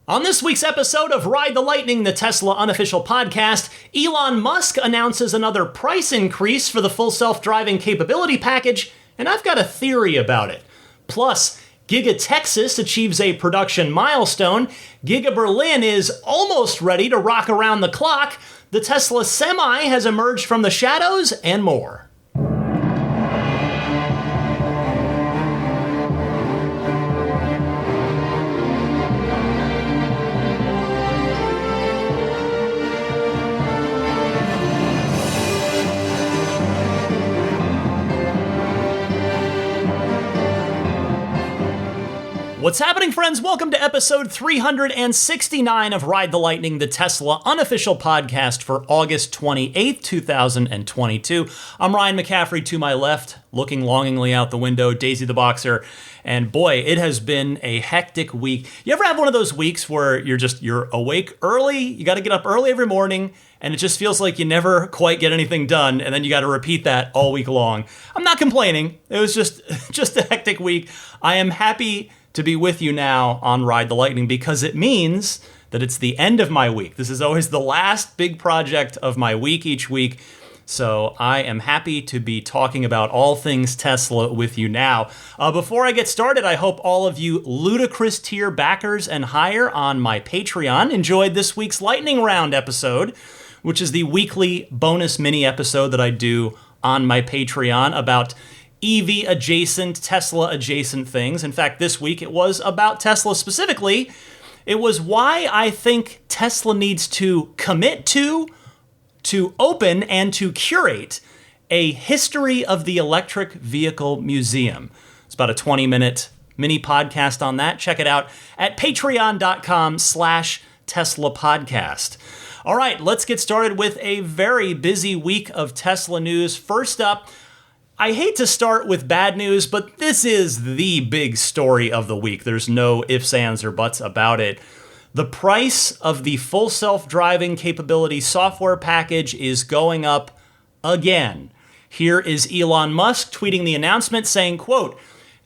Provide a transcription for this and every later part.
On this week's episode of Ride the Lightning, the Tesla unofficial podcast, Elon Musk announces another price increase for the full self-driving capability package, and I've got a theory about it. Plus, Giga Texas achieves a production milestone, Giga Berlin is almost ready to rock around the clock, the Tesla Semi has emerged from the shadows, and more. What's happening, friends? Welcome to episode 369 of Ride the Lightning, the Tesla unofficial podcast for August 28th, 2022. I'm Ryan McCaffrey to my left, looking longingly out the window, Daisy the Boxer, and boy, it has been a hectic week. You ever have one of those weeks where you're awake early, you got to get up early every morning, and it just feels like you never quite get anything done, and then you got to repeat that all week long? I'm not complaining. It was just a hectic week. I am happy to be with you now on Ride the Lightning because it means that it's the end of my week. This is always the last big project of my week each week. So I am happy to be talking about all things Tesla with you now. Before I get started, I hope all of you ludicrous tier backers and higher on my Patreon enjoyed this week's Lightning Round episode, which is the weekly bonus mini episode that I do on my Patreon about EV adjacent, Tesla adjacent things. In fact, this week it was about Tesla specifically. It was why I think Tesla needs to commit to open and to curate a history of the electric vehicle museum. It's about a 20-minute mini podcast on that. Check it out at patreon.com/Tesla podcast. All right, let's get started with a very busy week of Tesla news. First up, I hate to start with bad news, but this is the big story of the week. There's no ifs, ands, or buts about it. The price of the full self-driving capability software package is going up again. Here is Elon Musk tweeting the announcement saying, quote,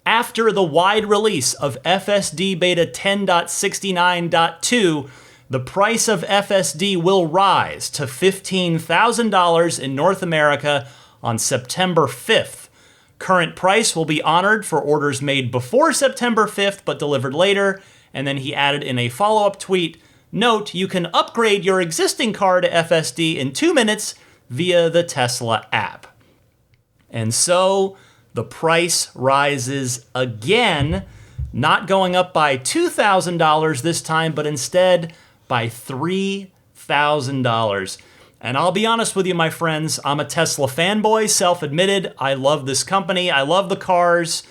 "After the wide release of FSD beta 10.69.2, the price of FSD will rise to $15,000 in North America on September 5th. Current price will be honored for orders made before September 5th but delivered later." And then he added in a follow-up tweet, "Note, you can upgrade your existing car to FSD in 2 minutes via the Tesla app." And so the price rises again, not going up by $2,000 this time, but instead by $3,000. And I'll be honest with you, my friends, I'm a Tesla fanboy, self-admitted. I love this company. I love the cars.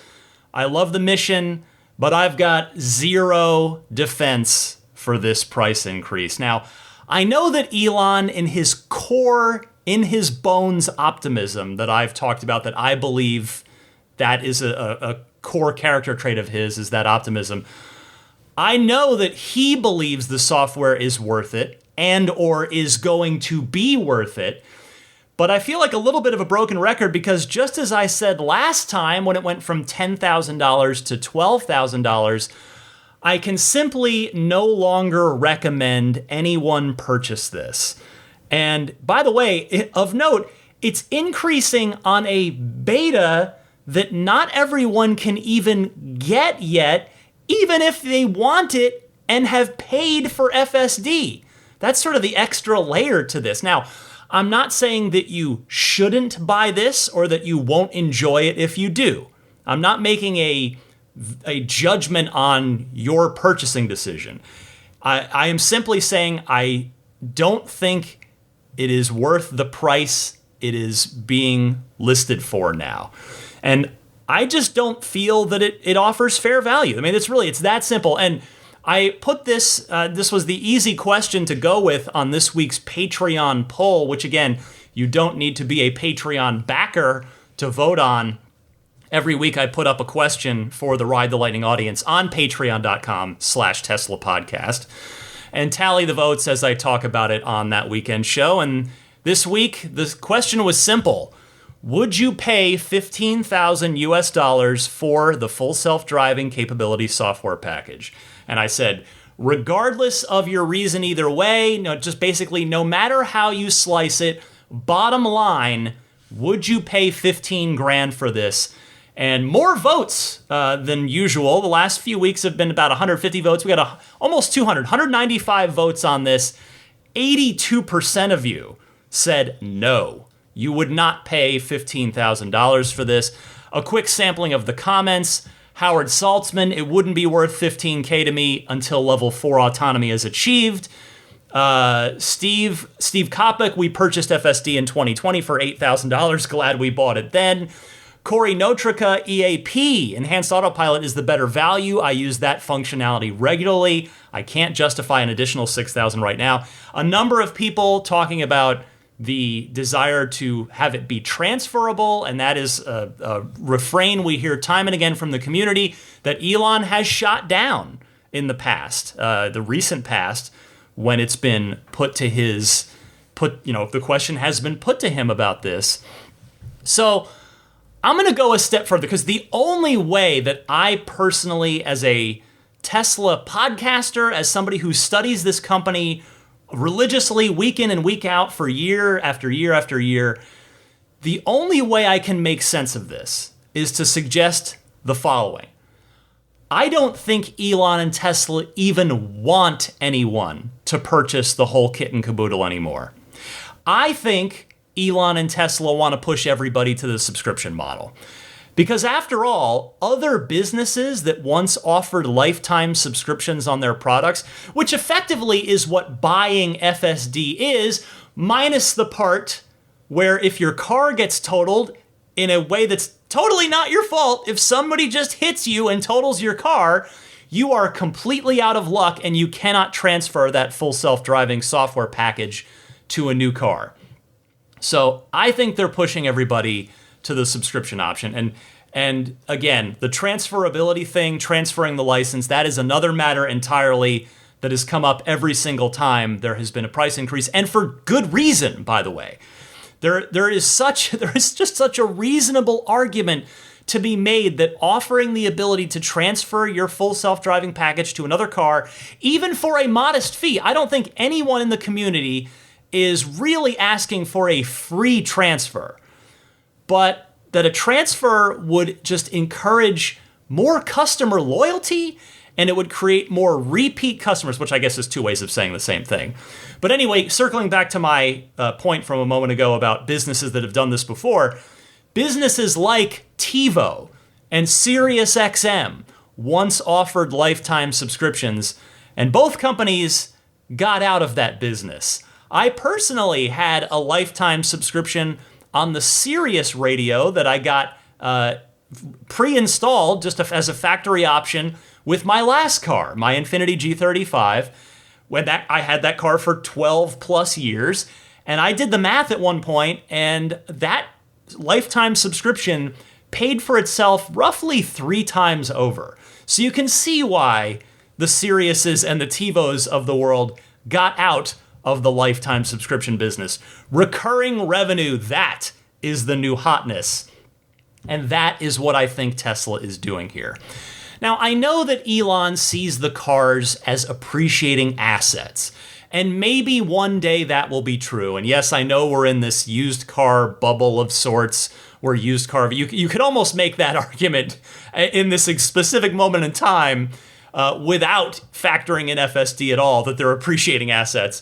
I love the mission. But I've got zero defense for this price increase. Now, I know that Elon, in his core, in his bones optimism that I've talked about, that I believe that is a core character trait of his, is that optimism. I know that he believes the software is worth it and or is going to be worth it. But I feel like a little bit of a broken record because just as I said last time when it went from $10,000 to $12,000, I can simply no longer recommend anyone purchase this. And by the way, of note, it's increasing on a beta that not everyone can even get yet, even if they want it and have paid for FSD. That's sort of the extra layer to this. Now, I'm not saying that you shouldn't buy this or that you won't enjoy it if you do. I'm not making a judgment on your purchasing decision. I am simply saying I don't think it is worth the price it is being listed for now. And I just don't feel that it offers fair value. I mean, it's that simple. And I put this was the easy question to go with on this week's Patreon poll, which again, you don't need to be a Patreon backer to vote on. Every week I put up a question for the Ride the Lightning audience on patreon.com/Tesla podcast and tally the votes as I talk about it on that weekend show. And this week, the question was simple. Would you pay $15,000 for the full self-driving capability software package? And I said, regardless of your reason either way, just basically no matter how you slice it, bottom line, would you pay 15 grand for this? And more votes than usual. The last few weeks have been about 150 votes. We got almost 200, 195 votes on this. 82% of you said no. You would not pay $15,000 for this. A quick sampling of the comments. Howard Saltzman, it wouldn't be worth $15K to me until level 4 autonomy is achieved. Steve Kopic, we purchased FSD in 2020 for $8,000. Glad we bought it then. Corey Notrica, EAP, Enhanced Autopilot is the better value. I use that functionality regularly. I can't justify an additional $6,000 right now. A number of people talking about the desire to have it be transferable, and that is a refrain we hear time and again from the community that Elon has shot down in the past, the recent past, when it's been the question has been put to him about this. So I'm going to go a step further, because the only way that I personally, as a Tesla podcaster, as somebody who studies this company religiously week in and week out for year after year after year, the only way I can make sense of this is to suggest the following. I don't think Elon and Tesla even want anyone to purchase the whole kit and caboodle anymore. I think Elon and Tesla want to push everybody to the subscription model. Because after all, other businesses that once offered lifetime subscriptions on their products, which effectively is what buying FSD is, minus the part where if your car gets totaled in a way that's totally not your fault, if somebody just hits you and totals your car, you are completely out of luck and you cannot transfer that full self-driving software package to a new car. So I think they're pushing everybody to the subscription option. And again, the transferability thing, transferring the license, that is another matter entirely that has come up every single time there has been a price increase, and for good reason, by the way. There is just such a reasonable argument to be made that offering the ability to transfer your full self-driving package to another car, even for a modest fee, I don't think anyone in the community is really asking for a free transfer, but that a transfer would just encourage more customer loyalty and it would create more repeat customers, which I guess is two ways of saying the same thing. But anyway, circling back to my point from a moment ago about businesses that have done this before, businesses like TiVo and SiriusXM once offered lifetime subscriptions, and both companies got out of that business. I personally had a lifetime subscription on the Sirius radio that I got pre-installed just as a factory option with my last car, my Infiniti G35. I had that car for 12 plus years, and I did the math at one point, and that lifetime subscription paid for itself roughly 3 times over. So you can see why the Siriuses and the TiVos of the world got out of the lifetime subscription business. Recurring revenue, that is the new hotness. And that is what I think Tesla is doing here. Now, I know that Elon sees the cars as appreciating assets, and maybe one day that will be true. And yes, I know we're in this used car bubble of sorts, where used car, you could almost make that argument in this specific moment in time without factoring in FSD at all, that they're appreciating assets.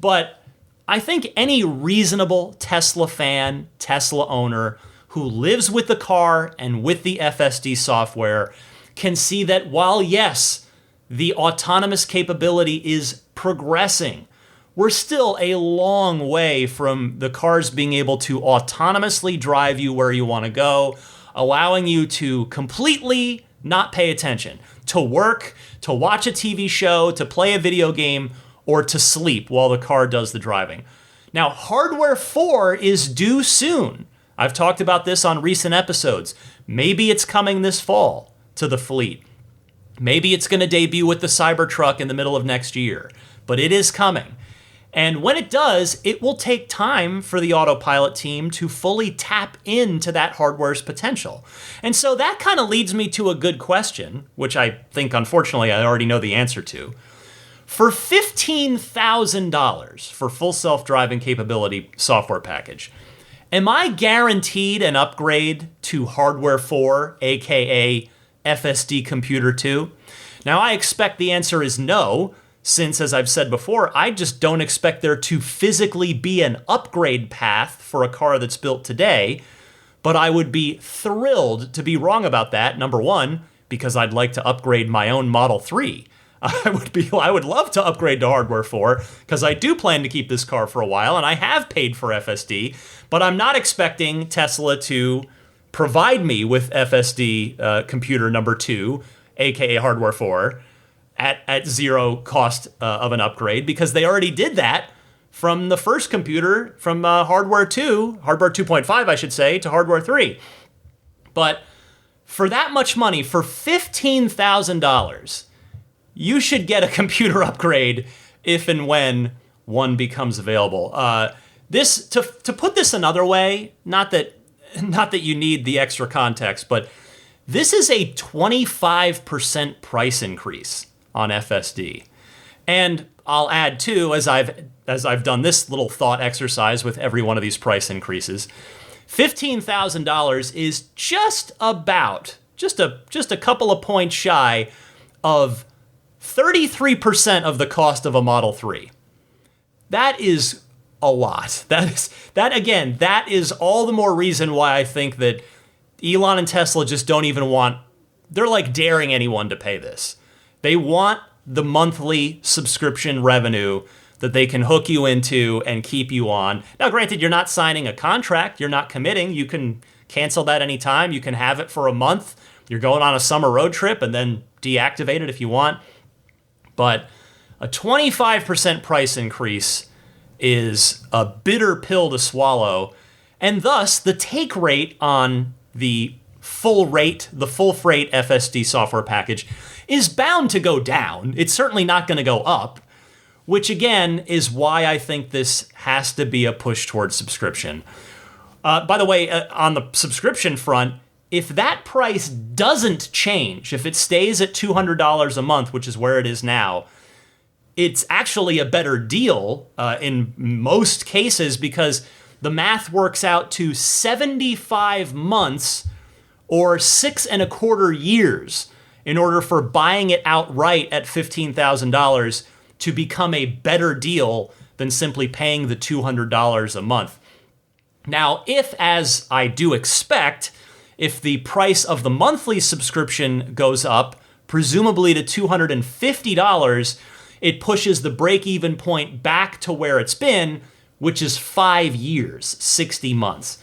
But I think any reasonable Tesla fan, Tesla owner who lives with the car and with the FSD software can see that while, yes, the autonomous capability is progressing, we're still a long way from the cars being able to autonomously drive you where you want to go, allowing you to completely not pay attention, to work, to watch a TV show, to play a video game, or to sleep while the car does the driving. Now, Hardware 4 is due soon. I've talked about this on recent episodes. Maybe it's coming this fall to the fleet. Maybe it's going to debut with the Cybertruck in the middle of next year, but it is coming. And when it does, it will take time for the Autopilot team to fully tap into that hardware's potential. And so that kind of leads me to a good question, which I think, unfortunately, I already know the answer to. For $15,000 for full self-driving capability software package, am I guaranteed an upgrade to Hardware 4, aka FSD Computer 2? Now, I expect the answer is no, since, as I've said before, I just don't expect there to physically be an upgrade path for a car that's built today. But I would be thrilled to be wrong about that, number one, because I'd like to upgrade my own Model 3. I would love to upgrade to Hardware 4, because I do plan to keep this car for a while, and I have paid for FSD, but I'm not expecting Tesla to provide me with FSD computer number 2, aka Hardware 4, at zero cost of an upgrade, because they already did that from the first computer, from Hardware 2, Hardware 2.5, I should say, to Hardware 3. But for that much money, for $15,000, you should get a computer upgrade if and when one becomes available. This to put this another way, not that you need the extra context, but this is a 25% price increase on FSD. And I'll add too, as I've done this little thought exercise with every one of these price increases, $15,000 is just a couple of points shy of 33% of the cost of a Model 3. That is a lot. That is all the more reason why I think that Elon and Tesla just don't even want, they're like daring anyone to pay this. They want the monthly subscription revenue that they can hook you into and keep you on. Now, granted, you're not signing a contract. You're not committing. You can cancel that anytime. You can have it for a month. You're going on a summer road trip and then deactivate it if you want. But a 25% price increase is a bitter pill to swallow. And thus, the take rate on the full freight FSD software package is bound to go down. It's certainly not going to go up, which again is why I think this has to be a push towards subscription. By the way, on the subscription front, if that price doesn't change, if it stays at $200 a month, which is where it is now, it's actually a better deal in most cases, because the math works out to 75 months or 6.25 years in order for buying it outright at $15,000 to become a better deal than simply paying the $200 a month. Now, if, as I do expect, if the price of the monthly subscription goes up, presumably to $250, it pushes the break-even point back to where it's been, which is 5 years, 60 months.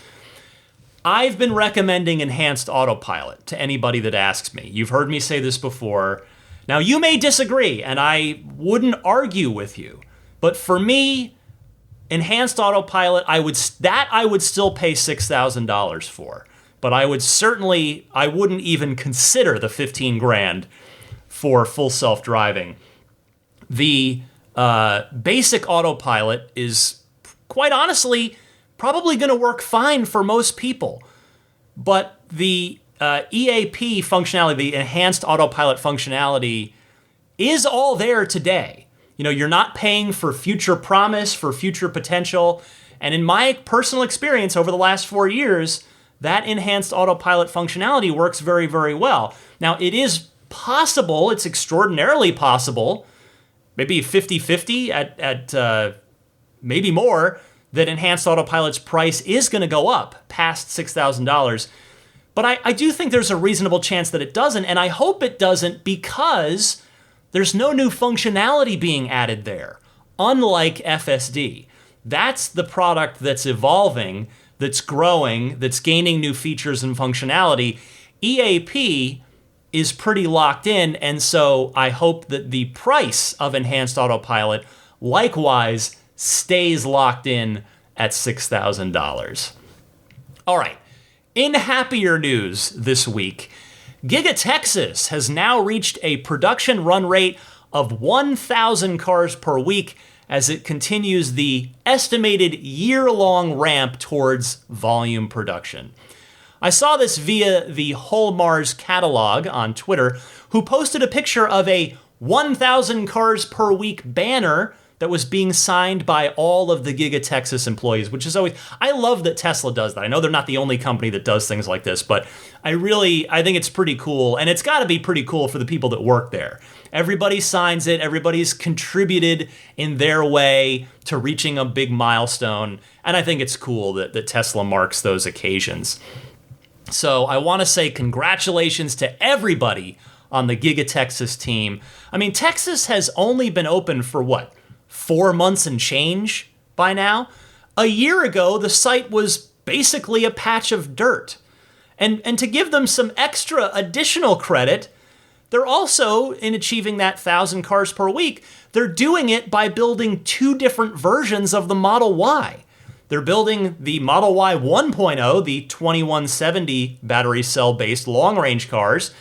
I've been recommending enhanced autopilot to anybody that asks me. You've heard me say this before. Now, you may disagree, and I wouldn't argue with you. But for me, enhanced autopilot, I would still pay $6,000 for. But I wouldn't even consider the $15,000 for full self-driving. The basic autopilot is, quite honestly, probably going to work fine for most people. But the EAP functionality, the enhanced autopilot functionality, is all there today. You know, you're not paying for future promise, for future potential. And in my personal experience over the last 4 years, that enhanced autopilot functionality works very, very well. Now, it is possible, it's extraordinarily possible, maybe 50-50 at maybe more, that enhanced autopilot's price is going to go up past $6,000. But I do think there's a reasonable chance that it doesn't, and I hope it doesn't, because there's no new functionality being added there, unlike FSD. That's the product that's evolving, that's growing, that's gaining new features and functionality. EAP is pretty locked in, and so I hope that the price of enhanced autopilot likewise stays locked in at $6,000. All right, in happier news this week, Giga Texas has now reached a production run rate of 1,000 cars per week as it continues the estimated year-long ramp towards volume production. I saw this via the Whole Mars catalog on Twitter, who posted a picture of a 1,000 cars per week banner that was being signed by all of the Giga Texas employees, which is always, I love that Tesla does that. I know they're not the only company that does things like this, but I think it's pretty cool, and it's got to be pretty cool for the people that work there. Everybody signs it, everybody's contributed in their way to reaching a big milestone, and I think it's cool that Tesla marks those occasions. So I want to say congratulations to everybody on the Giga Texas team. I mean, Texas has only been open for what? 4 months and change by now. A year ago, the site was basically a patch of dirt. And to give them some extra additional credit, they're also, in achieving that 1,000 cars per week, they're doing it by building 2 different versions of the Model Y. They're building the Model Y 1.0, the 2170 battery cell-based long-range cars,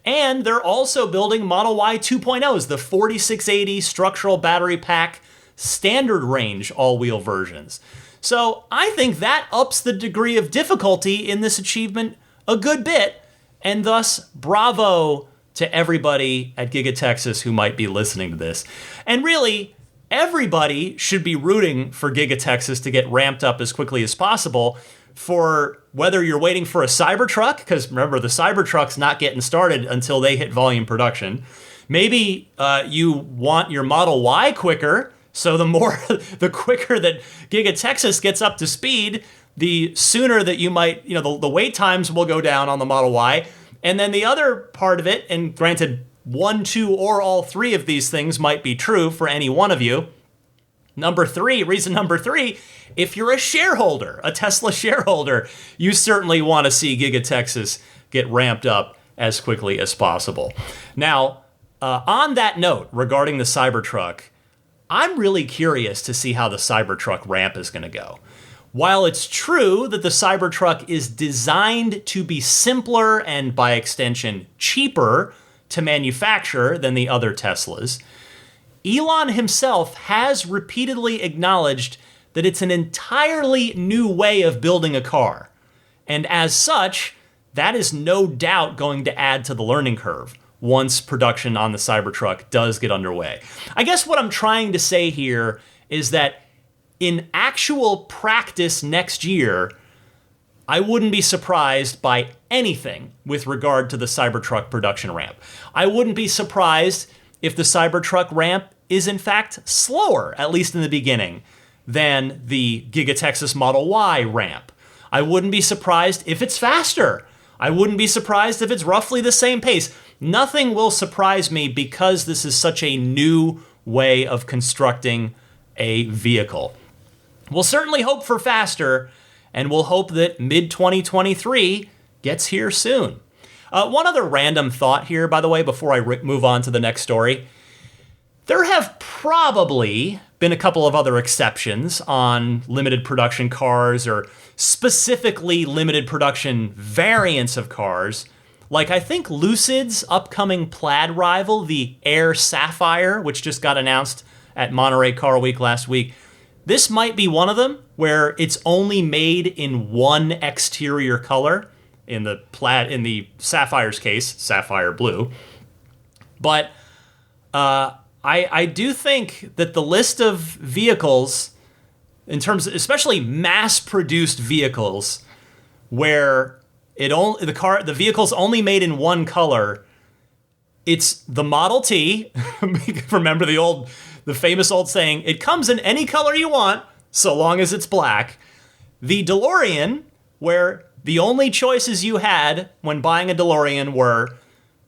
and they're also building Model Y 2.0s, the 4680 structural battery pack standard range all-wheel versions. So I think that ups the degree of difficulty in this achievement a good bit, and thus bravo to everybody at Giga Texas who might be listening to this. And really, everybody should be rooting for Giga Texas to get ramped up as quickly as possible, for whether you're waiting for a Cybertruck, because remember, the Cybertruck's not getting started until they hit volume production. Maybe you want your Model Y quicker, so the quicker that Giga Texas gets up to speed, the sooner that you might, the wait times will go down on the Model Y. And then the other part of it, and granted, 1, 2, or all 3 of these things might be true for any one of you. Reason number 3, if you're a shareholder, a Tesla shareholder, you certainly want to see Giga Texas get ramped up as quickly as possible. Now, on that note, regarding the Cybertruck, I'm really curious to see how the Cybertruck ramp is going to go. While it's true that the Cybertruck is designed to be simpler and, by extension, cheaper to manufacture than the other Teslas, Elon himself has repeatedly acknowledged that it's an entirely new way of building a car. And as such, that is no doubt going to add to the learning curve once production on the Cybertruck does get underway. I guess what I'm trying to say here is that in actual practice next year, I wouldn't be surprised by anything with regard to the Cybertruck production ramp. I wouldn't be surprised if the Cybertruck ramp is in fact slower, at least in the beginning, than the Giga Texas Model Y ramp. I wouldn't be surprised if it's faster. I wouldn't be surprised if it's roughly the same pace. Nothing will surprise me because this is such a new way of constructing a vehicle. We'll certainly hope for faster, and we'll hope that mid-2023 gets here soon. One other random thought here, by the way, before I move on to the next story. There have probably been a couple of other exceptions on limited production cars or specifically limited production variants of cars. Like I think Lucid's upcoming plaid rival, the Air Sapphire, which just got announced at Monterey Car Week last week. This might be one of them where it's only made in one exterior color. In the Sapphire's case, sapphire blue. But I do think that the list of vehicles, in terms of especially mass-produced vehicles, where the vehicle's only made in one color, it's the Model T. Remember the famous old saying, it comes in any color you want, so long as it's black. The DeLorean, where the only choices you had when buying a DeLorean were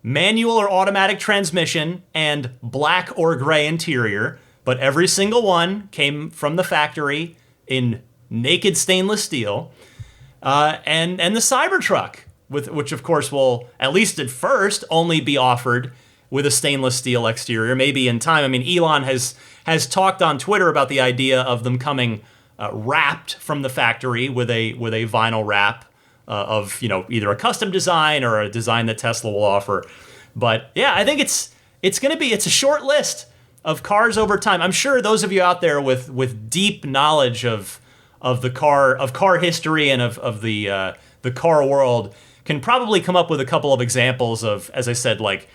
manual or automatic transmission and black or gray interior, but every single one came from the factory in naked stainless steel. And the Cybertruck, which of course will, at least at first, only be offered with a stainless steel exterior. Maybe in time. I mean, Elon has talked on Twitter about the idea of them coming wrapped from the factory with a vinyl wrap of either a custom design or a design that Tesla will offer. But yeah, I think it's a short list of cars over time. I'm sure those of you out there with deep knowledge of car history and of the car world can probably come up with a couple of examples of, as I said, like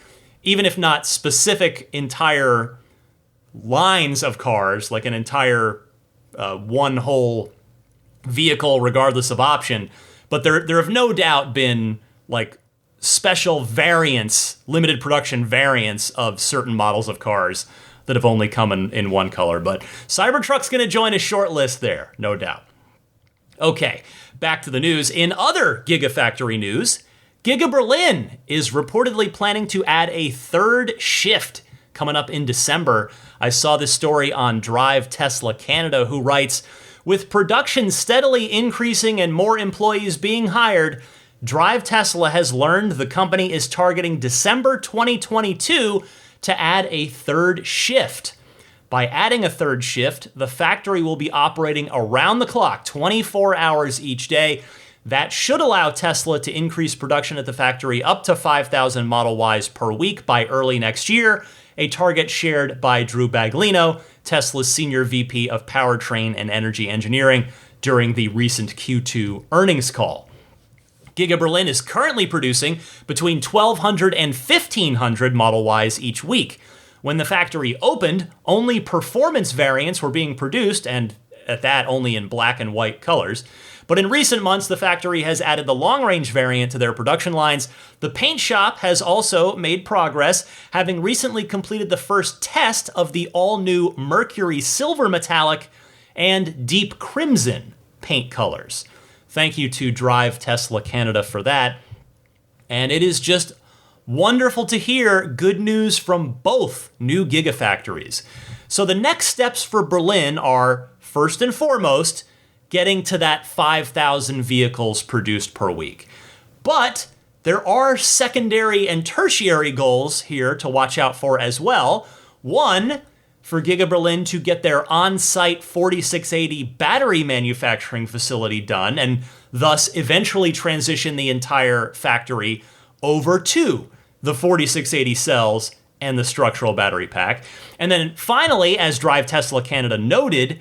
even if not specific entire lines of cars, like an entire one whole vehicle regardless of option. But there have no doubt been like special variants, limited production variants of certain models of cars that have only come in one color. But Cybertruck's going to join a short list there, no doubt. Okay, back to the news. In other Gigafactory news, Giga Berlin is reportedly planning to add a third shift coming up in December. I saw this story on Drive Tesla Canada, who writes, with production steadily increasing and more employees being hired, Drive Tesla has learned the company is targeting December 2022 to add a third shift. By adding a third shift, the factory will be operating around the clock, 24 hours each day. That should allow Tesla to increase production at the factory up to 5,000 Model Ys per week by early next year, a target shared by Drew Baglino, Tesla's senior VP of Powertrain and Energy Engineering, during the recent Q2 earnings call. Giga Berlin is currently producing between 1,200 and 1,500 Model Ys each week. When the factory opened, only performance variants were being produced, and at that, only in black and white colors. But in recent months, the factory has added the long-range variant to their production lines. The paint shop has also made progress, having recently completed the first test of the all-new Mercury Silver Metallic and Deep Crimson paint colors. Thank you to Drive Tesla Canada for that. And it is just wonderful to hear good news from both new Gigafactories. So the next steps for Berlin are, first and foremost, getting to that 5,000 vehicles produced per week. But there are secondary and tertiary goals here to watch out for as well. One, for Giga Berlin to get their on-site 4680 battery manufacturing facility done and thus eventually transition the entire factory over to the 4680 cells and the structural battery pack. And then finally, as Drive Tesla Canada noted,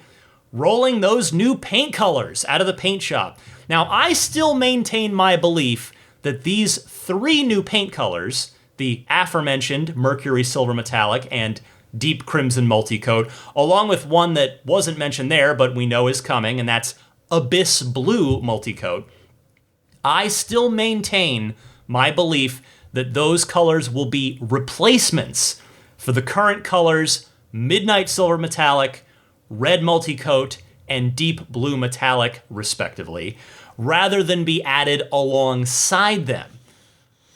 rolling those new paint colors out of the paint shop. Now, I still maintain my belief that these three new paint colors, the aforementioned Mercury Silver Metallic and Deep Crimson Multicoat, along with one that wasn't mentioned there but we know is coming, and that's Abyss Blue Multicoat, I still maintain my belief that those colors will be replacements for the current colors Midnight Silver Metallic, Red Multicoat, and Deep Blue Metallic, respectively, rather than be added alongside them.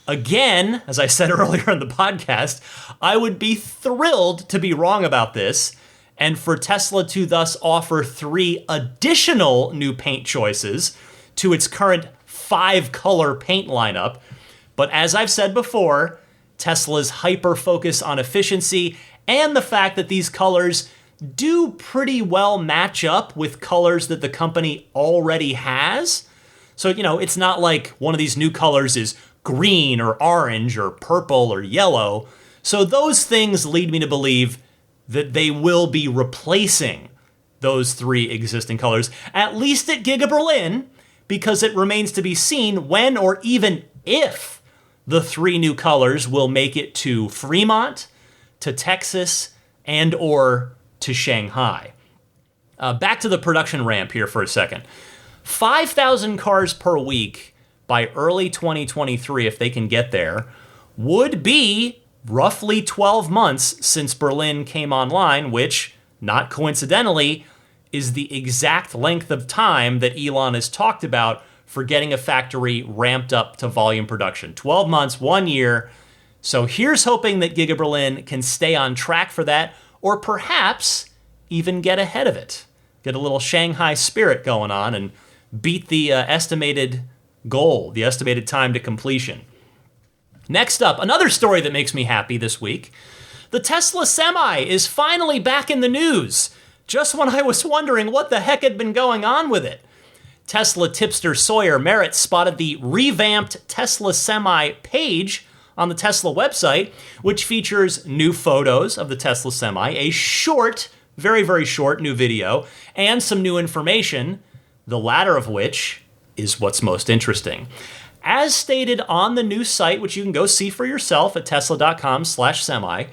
Again, as I said earlier in the podcast, I would be thrilled to be wrong about this, and for Tesla to thus offer 3 additional new paint choices to its current 5-color paint lineup. But as I've said before, Tesla's hyper-focus on efficiency and the fact that these colors do pretty well match up with colors that the company already has. So, it's not like one of these new colors is green or orange or purple or yellow. So those things lead me to believe that they will be replacing those 3 existing colors, at least at Giga Berlin, because it remains to be seen when or even if the 3 new colors will make it to Fremont, to Texas, and or to Shanghai. Back to the production ramp here for a second. 5,000 cars per week by early 2023, if they can get there, would be roughly 12 months since Berlin came online, which, not coincidentally, is the exact length of time that Elon has talked about for getting a factory ramped up to volume production. 12 months, 1 year. So here's hoping that Giga Berlin can stay on track for that, or perhaps even get ahead of it. Get a little Shanghai spirit going on and beat the estimated goal, the estimated time to completion. Next up, another story that makes me happy this week. The Tesla Semi is finally back in the news, just when I was wondering what the heck had been going on with it. Tesla tipster Sawyer Merritt spotted the revamped Tesla Semi page on the Tesla website, which features new photos of the Tesla Semi, a short, very, very short new video, and some new information, the latter of which is what's most interesting. As stated on the new site, which you can go see for yourself at tesla.com/semi,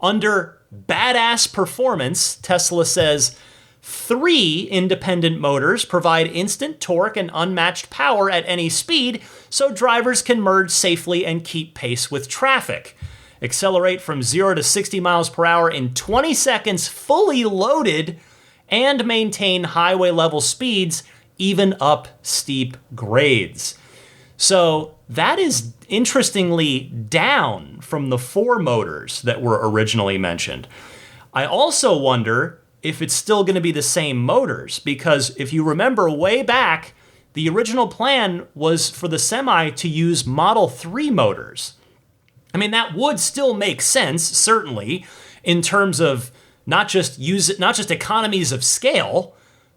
under badass performance, Tesla says 3 independent motors provide instant torque and unmatched power at any speed so drivers can merge safely and keep pace with traffic. Accelerate from 0 to 60 miles per hour in 20 seconds fully loaded and maintain highway level speeds even up steep grades. So that is interestingly down from the 4 motors that were originally mentioned. I also wonder if it's still going to be the same motors, because if you remember way back, the original plan was for the Semi to use Model 3 motors. I mean, that would still make sense, certainly, in terms of not just economies of scale,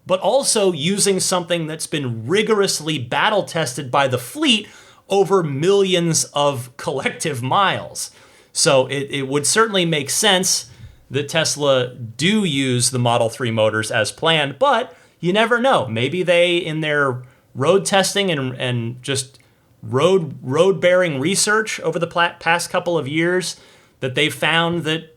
but also using something that's been rigorously battle tested by the fleet over millions of collective miles. So it would certainly make sense that Tesla do use the Model 3 motors as planned, but you never know. Maybe they, in their road testing and just road-bearing research over the past couple of years, that they found that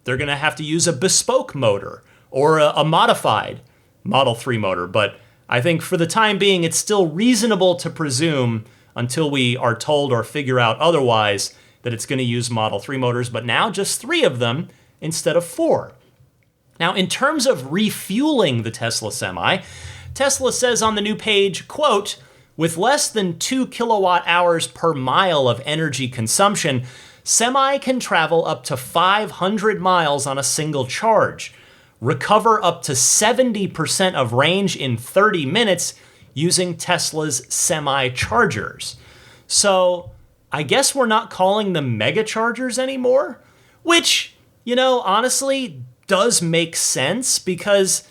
they're going to have to use a bespoke motor or a modified Model 3 motor. But I think for the time being, it's still reasonable to presume, until we are told or figure out otherwise, that it's going to use Model 3 motors, but now just 3 of them instead of 4. Now, in terms of refueling the Tesla Semi, Tesla says on the new page, quote, with less than 2 kilowatt hours per mile of energy consumption, Semi can travel up to 500 miles on a single charge, recover up to 70% of range in 30 minutes using Tesla's Semi chargers. So I guess we're not calling them mega chargers anymore, which, honestly does make sense, because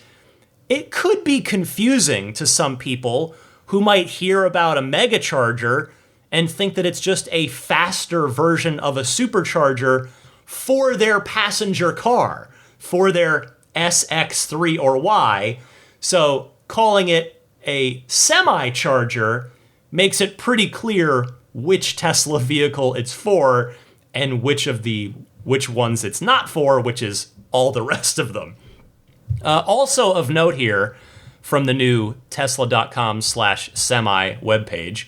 it could be confusing to some people who might hear about a mega charger and think that it's just a faster version of a supercharger for their passenger car, for their SX3 or Y. So calling it a semi-charger makes it pretty clear which Tesla vehicle it's for and which ones it's not for, which is all the rest of them. Also of note here, from the new tesla.com/semi webpage,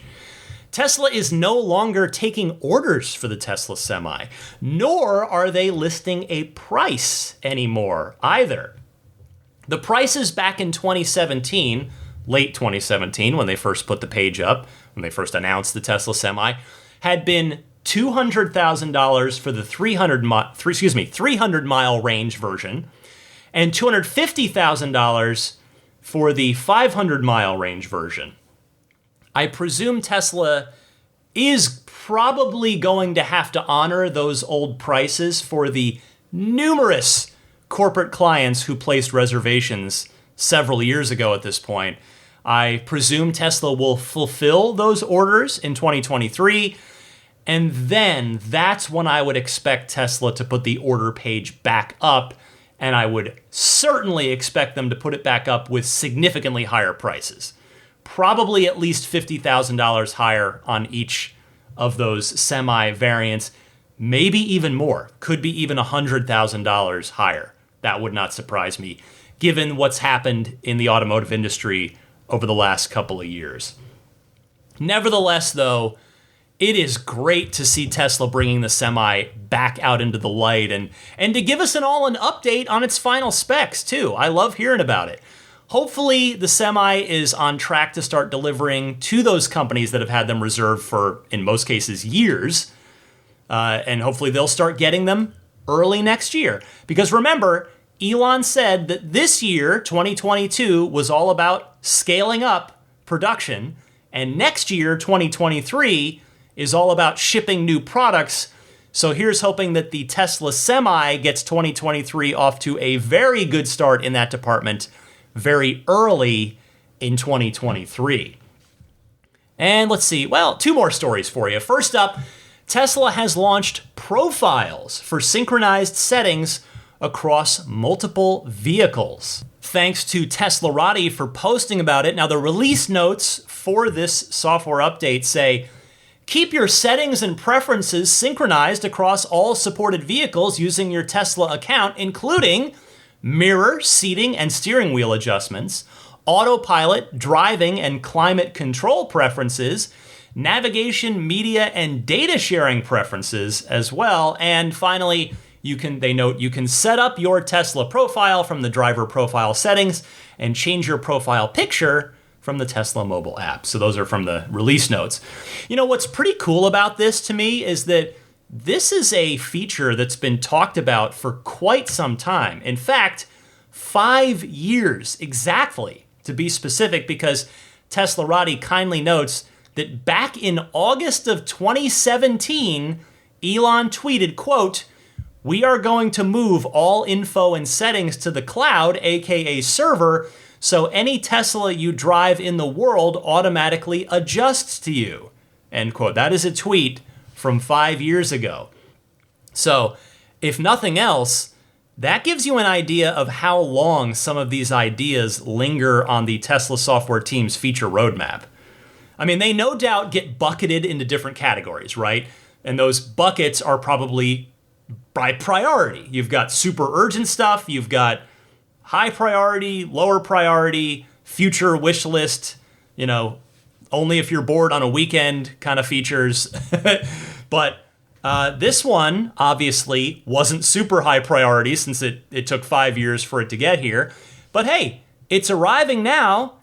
Tesla is no longer taking orders for the Tesla Semi, nor are they listing a price anymore either. The prices back in 2017, late 2017, when they first put the page up, when they first announced the Tesla Semi, had been $200,000 for the 300 mile range version, and $250,000 for the 500 mile range version. I presume Tesla is probably going to have to honor those old prices for the numerous corporate clients who placed reservations several years ago at this point. I presume Tesla will fulfill those orders in 2023, and then that's when I would expect Tesla to put the order page back up, and I would certainly expect them to put it back up with significantly higher prices. Probably at least $50,000 higher on each of those Semi variants, maybe even more. Could be even $100,000 higher. That would not surprise me, given what's happened in the automotive industry over the last couple of years. Nevertheless, though, it is great to see Tesla bringing the Semi back out into the light and to give us an update on its final specs, too. I love hearing about it. Hopefully, the Semi is on track to start delivering to those companies that have had them reserved for, in most cases, years. And hopefully they'll start getting them early next year. Because remember, Elon said that this year, 2022, was all about scaling up production. And next year, 2023, is all about shipping new products. So here's hoping that the Tesla Semi gets 2023 off to a very good start in that department very early in 2023. And let's see, 2 more stories for you. First up, Tesla has launched profiles for synchronized settings across multiple vehicles. Thanks to Teslarati for posting about it. Now, the release notes for this software update say Keep your settings and preferences synchronized across all supported vehicles using your Tesla account, including mirror, seating, and steering wheel adjustments, autopilot, driving, and climate control preferences, navigation, media, and data sharing preferences as well. And finally, they note you can set up your Tesla profile from the driver profile settings and change your profile picture from the Tesla mobile app. So those are from the release notes. You know, what's pretty cool about this to me is that this is a feature that's been talked about for quite some time. In fact, 5 years exactly, to be specific, because Teslarati kindly notes that back in August of 2017, Elon tweeted, quote, "We are going to move all info and settings to the cloud, aka server, so any Tesla you drive in the world automatically adjusts to you." End quote. That is a tweet from 5 years ago. So, if nothing else, that gives you an idea of how long some of these ideas linger on the Tesla software team's feature roadmap. I mean, they no doubt get bucketed into different categories, right? And those buckets are probably by priority. You've got super urgent stuff, you've got high priority, lower priority, future wish list, only if you're bored on a weekend kind of features. But this one obviously wasn't super high priority since it took 5 years for it to get here. But hey, it's arriving now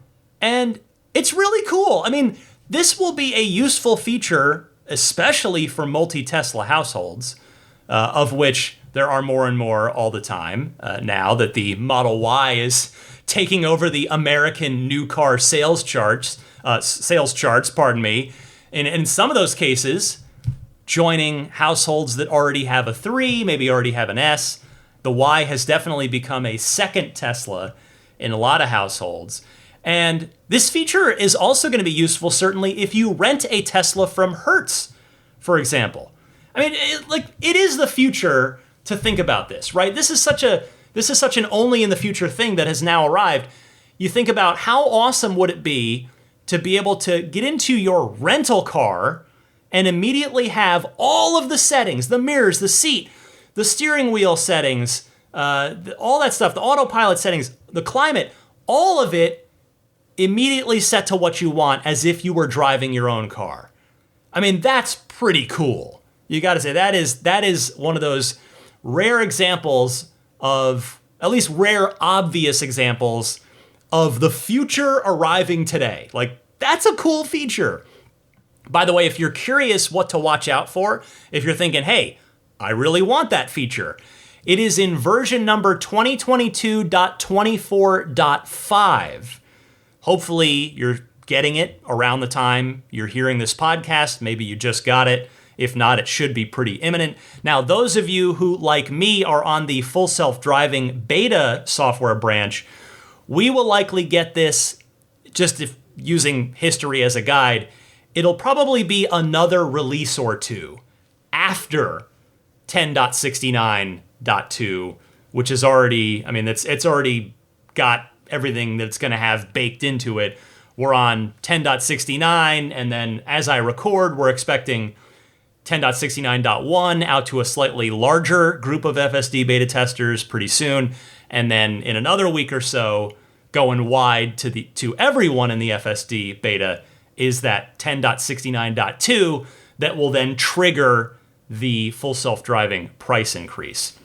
and it's really cool. I mean, this will be a useful feature, especially for multi-Tesla households, of which there are more and more all the time now that the Model Y is taking over the American new car sales charts, in some of those cases, joining households that already have a 3, maybe already have an S. The Y has definitely become a second Tesla in a lot of households. And this feature is also going to be useful, certainly, if you rent a Tesla from Hertz, for example. I mean, it is the future to think about this, right? This is such an only in the future thing that has now arrived. You think about how awesome would it be to be able to get into your rental car and immediately have all of the settings, the mirrors, the seat, the steering wheel settings, all that stuff, the autopilot settings, the climate, all of it immediately set to what you want as if you were driving your own car. I mean, that's pretty cool. You got to say that is one of those rare examples of, at least rare obvious examples of the future arriving today. Like, that's a cool feature. By the way, if you're curious what to watch out for, if you're thinking, hey, I really want that feature, it is in version number 2022.24.5. Hopefully you're getting it around the time you're hearing this podcast. Maybe you just got it. If not, it should be pretty imminent. Now, those of you who, like me, are on the full self-driving beta software branch, we will likely get this, just if using history as a guide, it'll probably be another release or two after 10.69.2, which is already, I mean, it's already got everything that's going to have baked into it. We're on 10.69, and then as I record, we're expecting 10.69.1 out to a slightly larger group of FSD beta testers pretty soon, and then in another week or so, going wide to everyone in the FSD beta is that 10.69.2 that will then trigger the full self-driving price increase.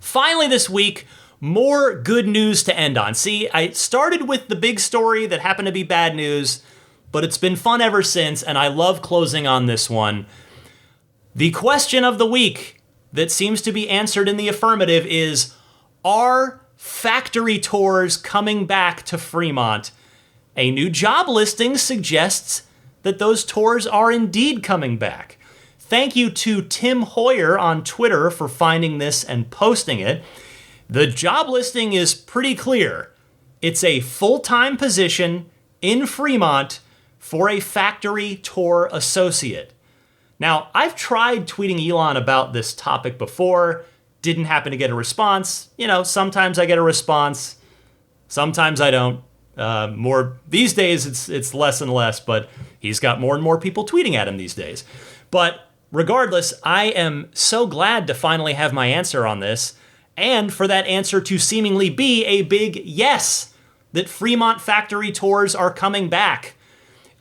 Finally this week, more good news to end on. See, I started with the big story that happened to be bad news, but it's been fun ever since, and I love closing on this one. The question of the week that seems to be answered in the affirmative is, are factory tours coming back to Fremont? A new job listing suggests that those tours are indeed coming back. Thank you to Tim Hoyer on Twitter for finding this and posting it. The job listing is pretty clear. It's a full-time position in Fremont for a factory tour associate. Now, I've tried tweeting Elon about this topic before, didn't happen to get a response. Sometimes I get a response, sometimes I don't. More these days, it's less and less, but he's got more and more people tweeting at him these days. But regardless, I am so glad to finally have my answer on this, and for that answer to seemingly be a big yes, that Fremont factory tours are coming back.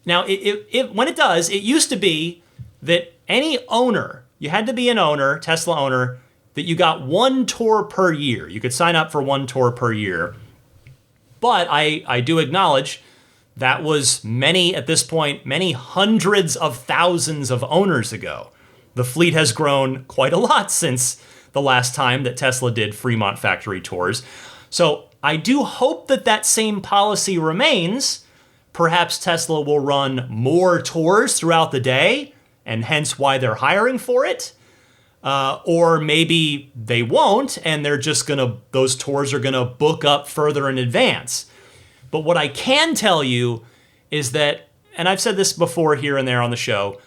Now, when it does, it used to be that any owner, you had to be an owner, Tesla owner, that you got one tour per year. You could sign up for one tour per year. But I do acknowledge that was at this point, many hundreds of thousands of owners ago. The fleet has grown quite a lot since the last time that Tesla did Fremont factory tours. So I do hope that same policy remains. Perhaps Tesla will run more tours throughout the day, and hence why they're hiring for it. Or maybe they won't, and those tours are gonna book up further in advance. But what I can tell you is that, and I've said this before here and there on the show,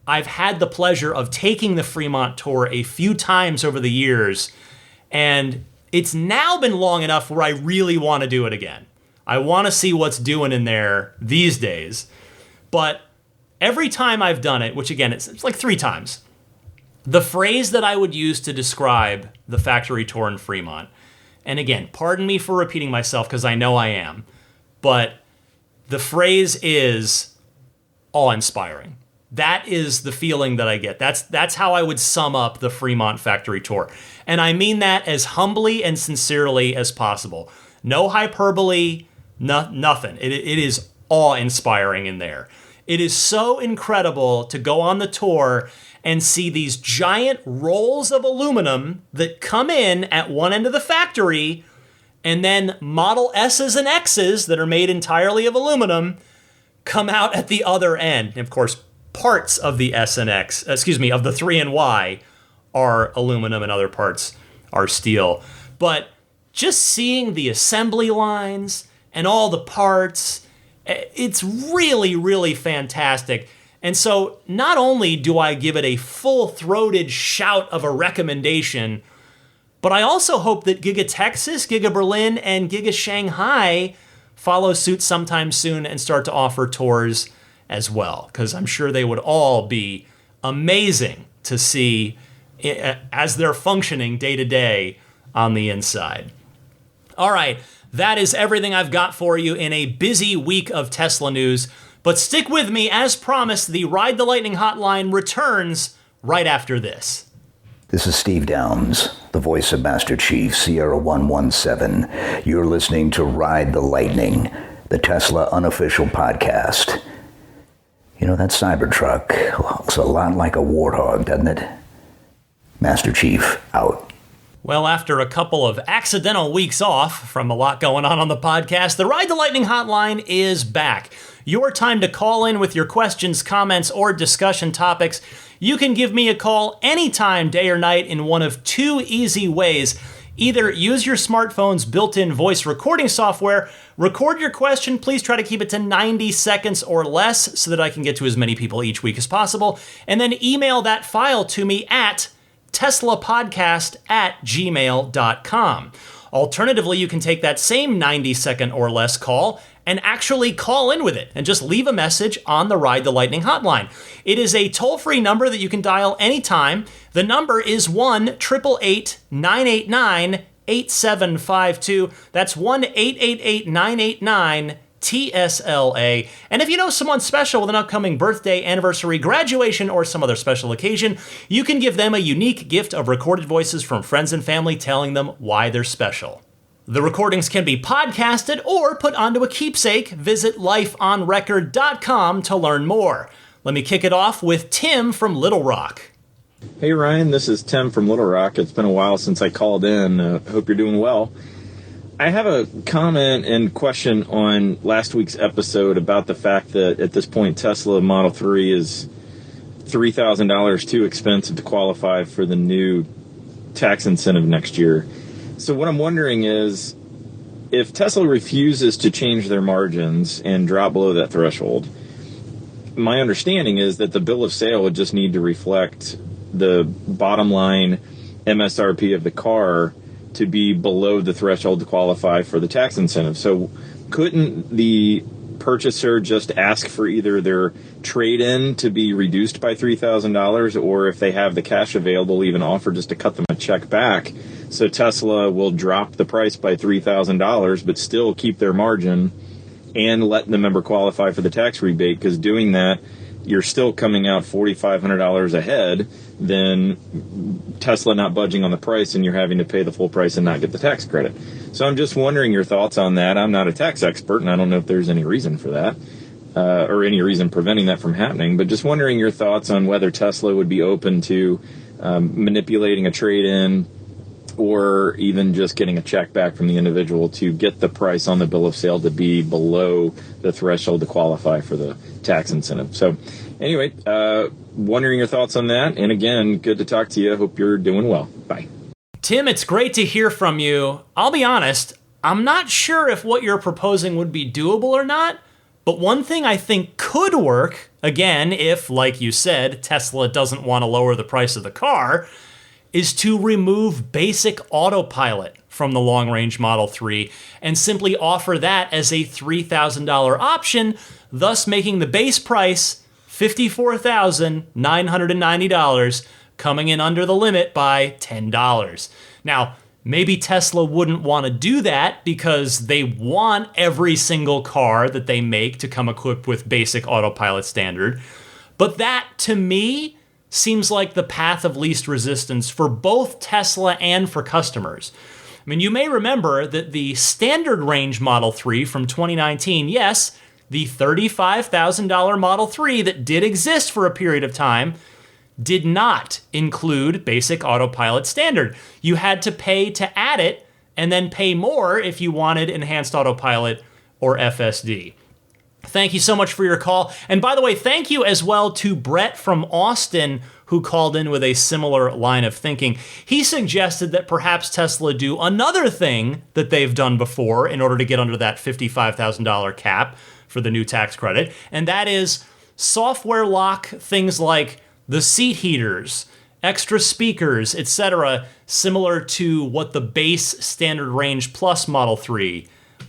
I've had the pleasure of taking the Fremont tour a few times over the years, and it's now been long enough where I really want to do it again. I want to see what's doing in there these days. But every time I've done it, which again, it's like 3 times, the phrase that I would use to describe the factory tour in Fremont, and again, pardon me for repeating myself because I know I am, but the phrase is awe-inspiring. That is the feeling that I get. That's how I would sum up the Fremont factory tour. And I mean that as humbly and sincerely as possible. No hyperbole, nothing. It is awe-inspiring in there. It is so incredible to go on the tour and see these giant rolls of aluminum that come in at one end of the factory, and then Model S's and X's that are made entirely of aluminum come out at the other end. And of course, parts of the S and X, of the 3 and Y are aluminum and other parts are steel. But just seeing the assembly lines and all the parts, it's really, really fantastic. And so not only do I give it a full-throated shout of a recommendation, but I also hope that Giga Texas, Giga Berlin, and Giga Shanghai follow suit sometime soon and start to offer tours as well, because I'm sure they would all be amazing to see as they're functioning day to day on the inside. All right, that is everything I've got for you in a busy week of Tesla news. But stick with me, as promised, the Ride the Lightning hotline returns right after this. This is Steve Downs, the voice of Master Chief, Sierra 117. You're listening to Ride the Lightning, the Tesla unofficial podcast. You know, that Cybertruck looks a lot like a warthog, doesn't it? Master Chief, out. Well, after a couple of accidental weeks off from a lot going on the podcast, the Ride the Lightning hotline is back. Your time to call in with your questions, comments, or discussion topics. You can give me a call anytime, day or night, in one of 2 easy ways. Either use your smartphone's built-in voice recording software, record your question, please try to keep it to 90 seconds or less so that I can get to as many people each week as possible, and then email that file to me at teslapodcast@gmail.com. Alternatively, you can take that same 90-second or less call and actually call in with it and just leave a message on the Ride the Lightning hotline. It is a toll-free number that you can dial anytime. The number is 1-888-989-8752. That's 1-888-989-TSLA. And if you know someone special with an upcoming birthday, anniversary, graduation, or some other special occasion, you can give them a unique gift of recorded voices from friends and family telling them why they're special. The recordings can be podcasted or put onto a keepsake. Visit lifeonrecord.com to learn more. Let me kick it off with Tim from Little Rock. Hey Ryan, this is Tim from Little Rock. It's been a while since I called in. Hope you're doing well. I have a comment and question on last week's episode about the fact that at this point Tesla Model 3 is $3,000 too expensive to qualify for the new tax incentive next year. So what I'm wondering is, if Tesla refuses to change their margins and drop below that threshold, my understanding is that the bill of sale would just need to reflect the bottom line MSRP of the car to be below the threshold to qualify for the tax incentive. So couldn't the purchaser just ask for either their trade-in to be reduced by $3,000, or if they have the cash available, even offer just to cut them a check back? So Tesla will drop the price by $3,000, but still keep their margin and let the member qualify for the tax rebate, because doing that, you're still coming out $4,500 ahead than Tesla not budging on the price, and you're having to pay the full price and not get the tax credit. So I'm just wondering your thoughts on that. I'm not a tax expert, and I don't know if there's any reason for that, or any reason preventing that from happening, but just wondering your thoughts on whether Tesla would be open to manipulating a trade-in, or even just getting a check back from the individual to get the price on the bill of sale to be below the threshold to qualify for the tax incentive. So anyway, wondering your thoughts on that. And again, good to talk to you. Hope you're doing well. Bye. Tim, it's great to hear from you. I'll be honest, I'm not sure if what you're proposing would be doable or not, but one thing I think could work, again, if, like you said, Tesla doesn't want to lower the price of the car, is to remove basic autopilot from the long-range Model 3 and simply offer that as a $3,000 option, thus making the base price $54,990, coming in under the limit by $10. Now, maybe Tesla wouldn't want to do that because they want every single car that they make to come equipped with basic autopilot standard, but that, to me, seems like the path of least resistance for both Tesla and for customers. I mean, you may remember that the standard range Model 3 from 2019, yes, the $35,000 Model 3 that did exist for a period of time, did not include basic autopilot standard. You had to pay to add it and then pay more if you wanted enhanced autopilot or FSD. Thank you so much for your call. And by the way, thank you as well to Brett from Austin, who called in with a similar line of thinking. He suggested that perhaps Tesla do another thing that they've done before in order to get under that $55,000 cap for the new tax credit, and that is software lock things like the seat heaters, extra speakers, etc., similar to what the base standard range plus Model 3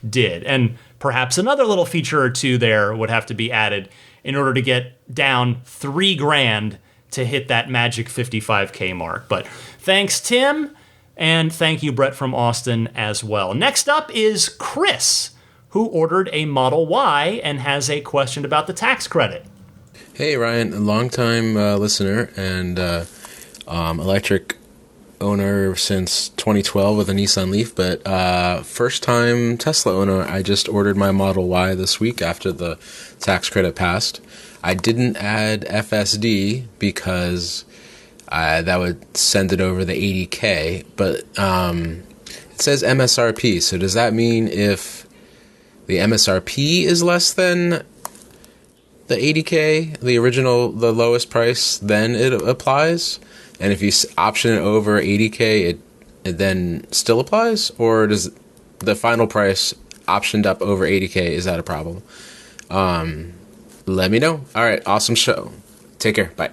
did. And perhaps another little feature or two there would have to be added in order to get down $3,000 to hit that magic 55K mark. But thanks, Tim, and thank you, Brett from Austin, as well. Next up is Chris, who ordered a Model Y and has a question about the tax credit. Hey, Ryan, a longtime listener and electric owner since 2012 with a Nissan Leaf, but first-time Tesla owner. I just ordered my Model Y this week after the tax credit passed. I didn't add FSD because that would send it over the 80K, but it says MSRP, so does that mean if the MSRP is less than the 80K, the lowest price, then it applies? And if you option it over 80K, it then still applies? Or does the final price optioned up over 80K, is that a problem? Let me know. All right, awesome show. Take care. Bye.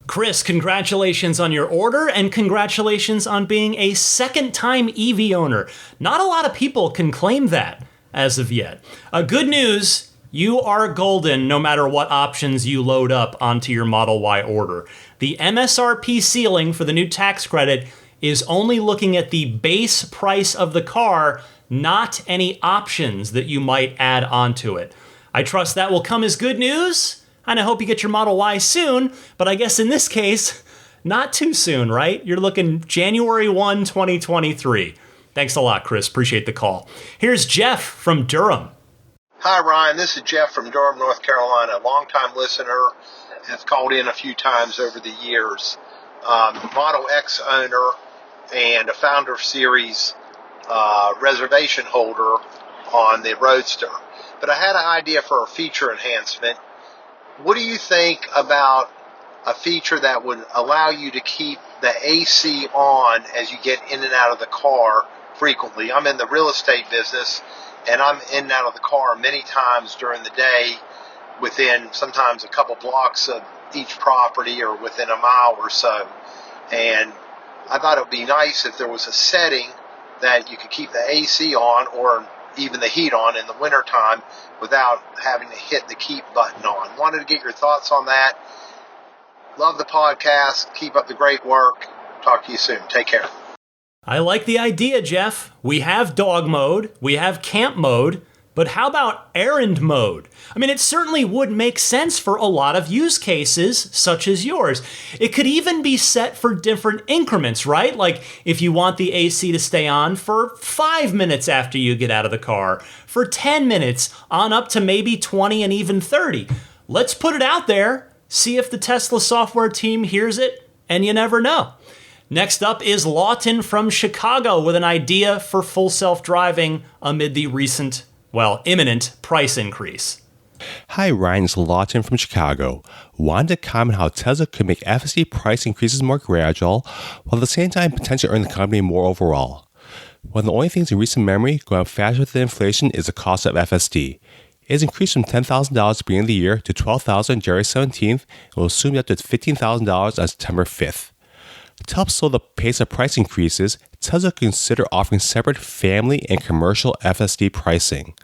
Chris, congratulations on your order, and congratulations on being a second-time EV owner. Not a lot of people can claim that as of yet. Good news, you are golden no matter what options you load up onto your Model Y order. The MSRP ceiling for the new tax credit is only looking at the base price of the car, not any options that you might add onto it. I trust that will come as good news, and I hope you get your Model Y soon, but I guess in this case, not too soon, right? You're looking January 1, 2023. Thanks a lot, Chris. Appreciate the call. Here's Jeff from Durham. Hi, Ryan. This is Jeff from Durham, North Carolina, a longtime listener, has called in a few times over the years. Model X owner and a Founder Series reservation holder on the Roadster. But I had an idea for a feature enhancement. What do you think about a feature that would allow you to keep the AC on as you get in and out of the car frequently? I'm in the real estate business, and I'm in and out of the car many times during the day, within sometimes a couple blocks of each property or within a mile or so. And I thought it would be nice if there was a setting that you could keep the AC on, or even the heat on in the wintertime without having to hit the keep button on. Wanted to get your thoughts on that. Love the podcast. Keep up the great work. Talk to you soon. Take care. I like the idea, Jeff. We have dog mode, we have camp mode, but how about errand mode? I mean, it certainly would make sense for a lot of use cases, such as yours. It could even be set for different increments, right? Like if you want the AC to stay on for 5 minutes after you get out of the car, for 10 minutes, on up to maybe 20 and even 30. Let's put it out there, see if the Tesla software team hears it, and you never know. Next up is Lawton from Chicago with an idea for full self-driving amid the imminent price increase. Hi, Ryan. It's Lawton from Chicago. Wanted to comment how Tesla could make FSD price increases more gradual, while at the same time potentially earn the company more overall. One of the only things in recent memory going up faster than inflation is the cost of FSD. It has increased from $10,000 at the beginning of the year to $12,000 on January 17th and will soon be up to $15,000 on September 5th. To help slow the pace of price increases, Tesla could consider offering separate family and commercial FSD pricing.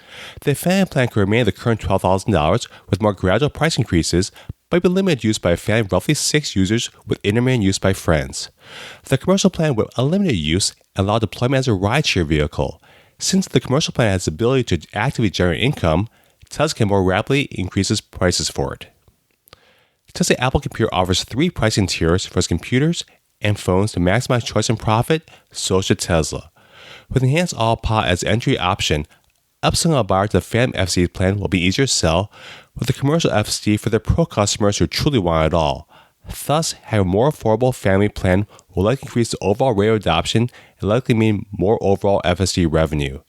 The family plan could remain at the current $12,000 with more gradual price increases, but be limited use by a family of roughly 6 users with intermittent use by friends. The commercial plan would eliminate use and allow deployment as a rideshare vehicle. Since the commercial plan has the ability to actively generate income, Tesla can more rapidly increase prices for it. Tesla Apple Computer offers 3 pricing tiers for its computers and phones to maximize choice and profit, so should Tesla. With enhanced Autopilot as the entry option, upselling a buyer to the Phantom FSD plan will be easier to sell, with the commercial FSD for their pro customers who truly want it all. Thus, having a more affordable family plan will likely increase the overall rate of adoption and likely mean more overall FSD revenue.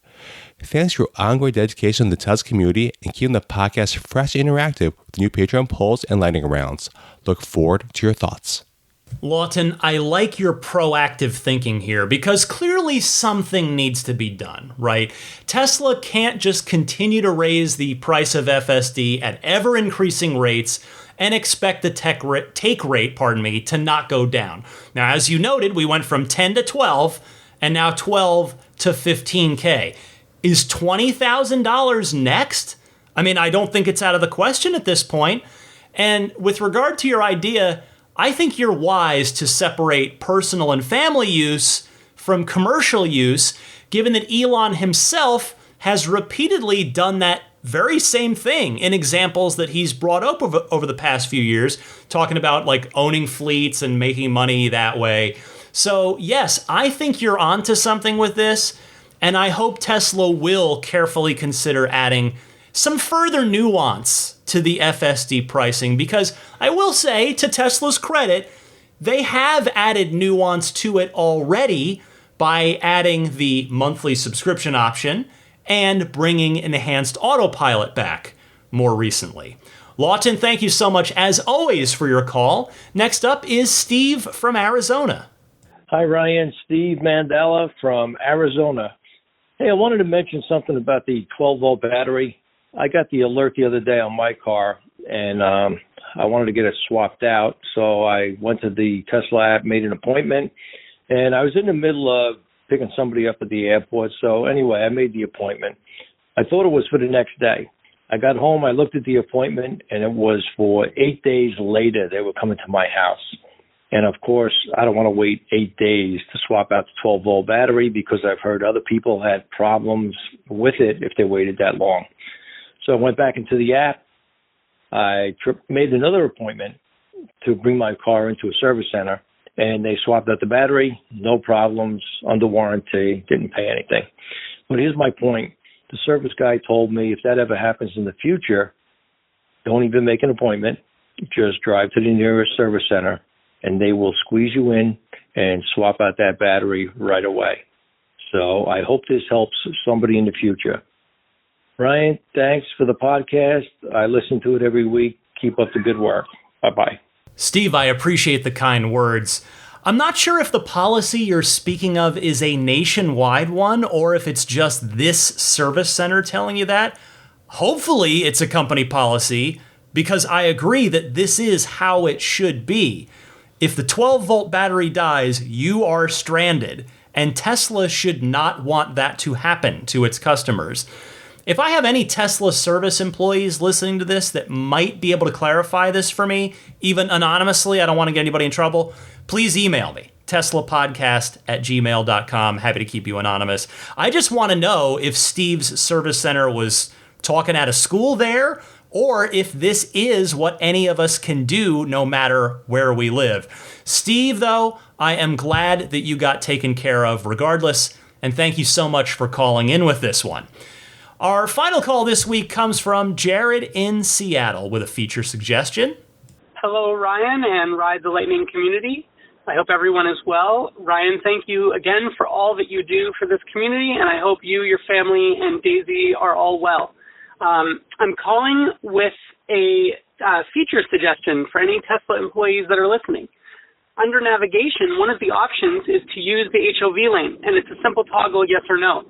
Thanks for your ongoing dedication to the Tesla community and keeping the podcast fresh and interactive with new Patreon polls and lightning rounds. Look forward to your thoughts. Lawton, I like your proactive thinking here because clearly something needs to be done, right? Tesla can't just continue to raise the price of FSD at ever-increasing rates and expect the take rate, to not go down. Now, as you noted, we went from 10 to 12 and now 12 to 15K. Is $20,000 next? I mean, I don't think it's out of the question at this point. And with regard to your idea, I think you're wise to separate personal and family use from commercial use, given that Elon himself has repeatedly done that very same thing in examples that he's brought up over the past few years, talking about like owning fleets and making money that way. So yes, I think you're onto something with this, and I hope Tesla will carefully consider adding some further nuance to the FSD pricing, because I will say, to Tesla's credit, they have added nuance to it already by adding the monthly subscription option and bringing enhanced autopilot back more recently. Lawton, thank you so much, as always, for your call. Next up is Steve from Arizona. Hi, Ryan. Steve Mandela from Arizona. Hey, I wanted to mention something about the 12-volt battery. I got the alert the other day on my car, and I wanted to get it swapped out. So I went to the Tesla app, made an appointment, and I was in the middle of picking somebody up at the airport. So anyway, I made the appointment. I thought it was for the next day. I got home, I looked at the appointment, and it was for 8 days later. They were coming to my house. And of course, I don't want to wait 8 days to swap out the 12-volt battery, because I've heard other people had problems with it if they waited that long. So I went back into the app. I made another appointment to bring my car into a service center, and they swapped out the battery, no problems, under warranty, didn't pay anything. But here's my point. The service guy told me if that ever happens in the future, don't even make an appointment. Just drive to the nearest service center, and they will squeeze you in and swap out that battery right away. So I hope this helps somebody in the future. Ryan, thanks for the podcast. I listen to it every week. Keep up the good work. Bye-bye. Steve, I appreciate the kind words. I'm not sure if the policy you're speaking of is a nationwide one or if it's just this service center telling you that. Hopefully it's a company policy, because I agree that this is how it should be. If the 12-volt battery dies, you are stranded. And Tesla should not want that to happen to its customers. If I have any Tesla service employees listening to this that might be able to clarify this for me, even anonymously, I don't want to get anybody in trouble, please email me, teslapodcast@gmail.com. Happy to keep you anonymous. I just want to know if Steve's service center was talking at a school there, or if this is what any of us can do no matter where we live. Steve, though, I am glad that you got taken care of regardless, and thank you so much for calling in with this one. Our final call this week comes from Jared in Seattle with a feature suggestion. Hello, Ryan and Ride the Lightning community. I hope everyone is well. Ryan, thank you again for all that you do for this community, and I hope you, your family, and Daisy are all well. I'm calling with a feature suggestion for any Tesla employees that are listening. Under navigation, one of the options is to use the HOV lane, and it's a simple toggle yes or no.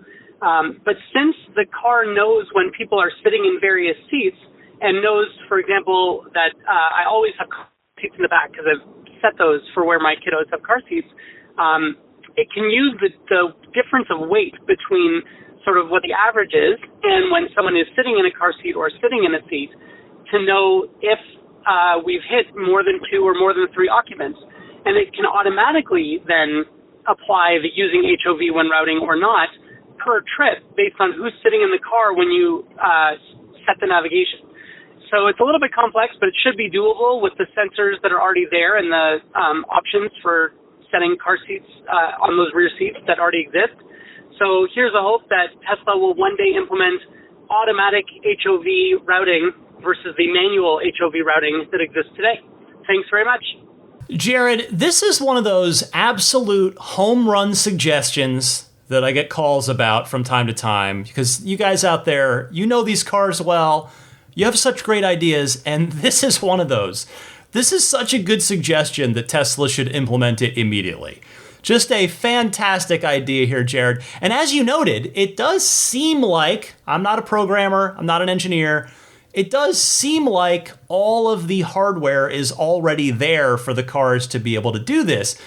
But since the car knows when people are sitting in various seats and knows, for example, that I always have car seats in the back because I've set those for where my kiddos have car seats, it can use the difference of weight between sort of what the average is and when someone is sitting in a car seat or sitting in a seat to know if we've hit more than 2 or more than 3 occupants. And it can automatically then apply the using HOV when routing or not per trip based on who's sitting in the car when you set the navigation. So it's a little bit complex, but it should be doable with the sensors that are already there and the options for setting car seats on those rear seats that already exist. So here's a hope that Tesla will one day implement automatic HOV routing versus the manual HOV routing that exists today. Thanks very much. Jared, this is one of those absolute home run suggestions that I get calls about from time to time, because you guys out there, you know these cars well, you have such great ideas, and this is one of those. This is such a good suggestion that Tesla should implement it immediately. Just a fantastic idea here, Jared. And as you noted, it does seem like, I'm not a programmer, I'm not an engineer, it does seem like all of the hardware is already there for the cars to be able to do this.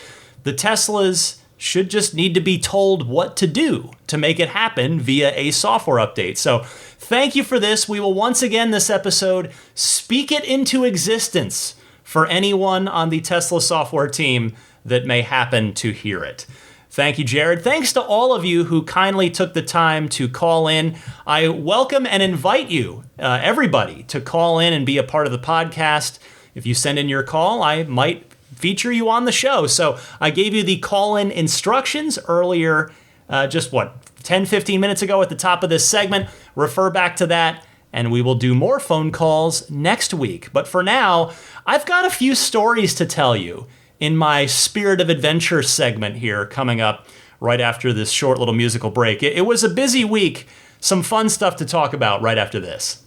The Teslas should just need to be told what to do to make it happen via a software update. So thank you for this. We will once again this episode speak it into existence for anyone on the Tesla software team that may happen to hear it. Thank you, Jared. Thanks to all of you who kindly took the time to call in. I welcome and invite you, everybody, to call in and be a part of the podcast. If you send in your call, I might feature you on the show. So I gave you the call-in instructions earlier, 10, 15 minutes ago at the top of this segment. Refer back to that, and we will do more phone calls next week. But for now, I've got a few stories to tell you in my Spirit of Adventure segment here coming up right after this short little musical break. It was a busy week. Some fun stuff to talk about right after this.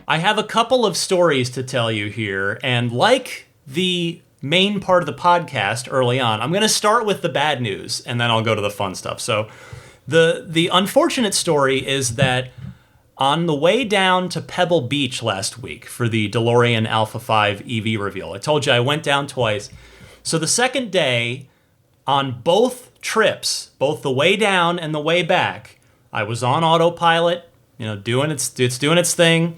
I have a couple of stories to tell you here, and like the main part of the podcast early on, I'm going to start with the bad news, and then I'll go to the fun stuff. So the unfortunate story is that on the way down to Pebble Beach last week for the DeLorean Alpha 5 EV reveal, I told you I went down twice. So the second day, on both trips, both the way down and the way back, I was on autopilot, doing it's doing its thing.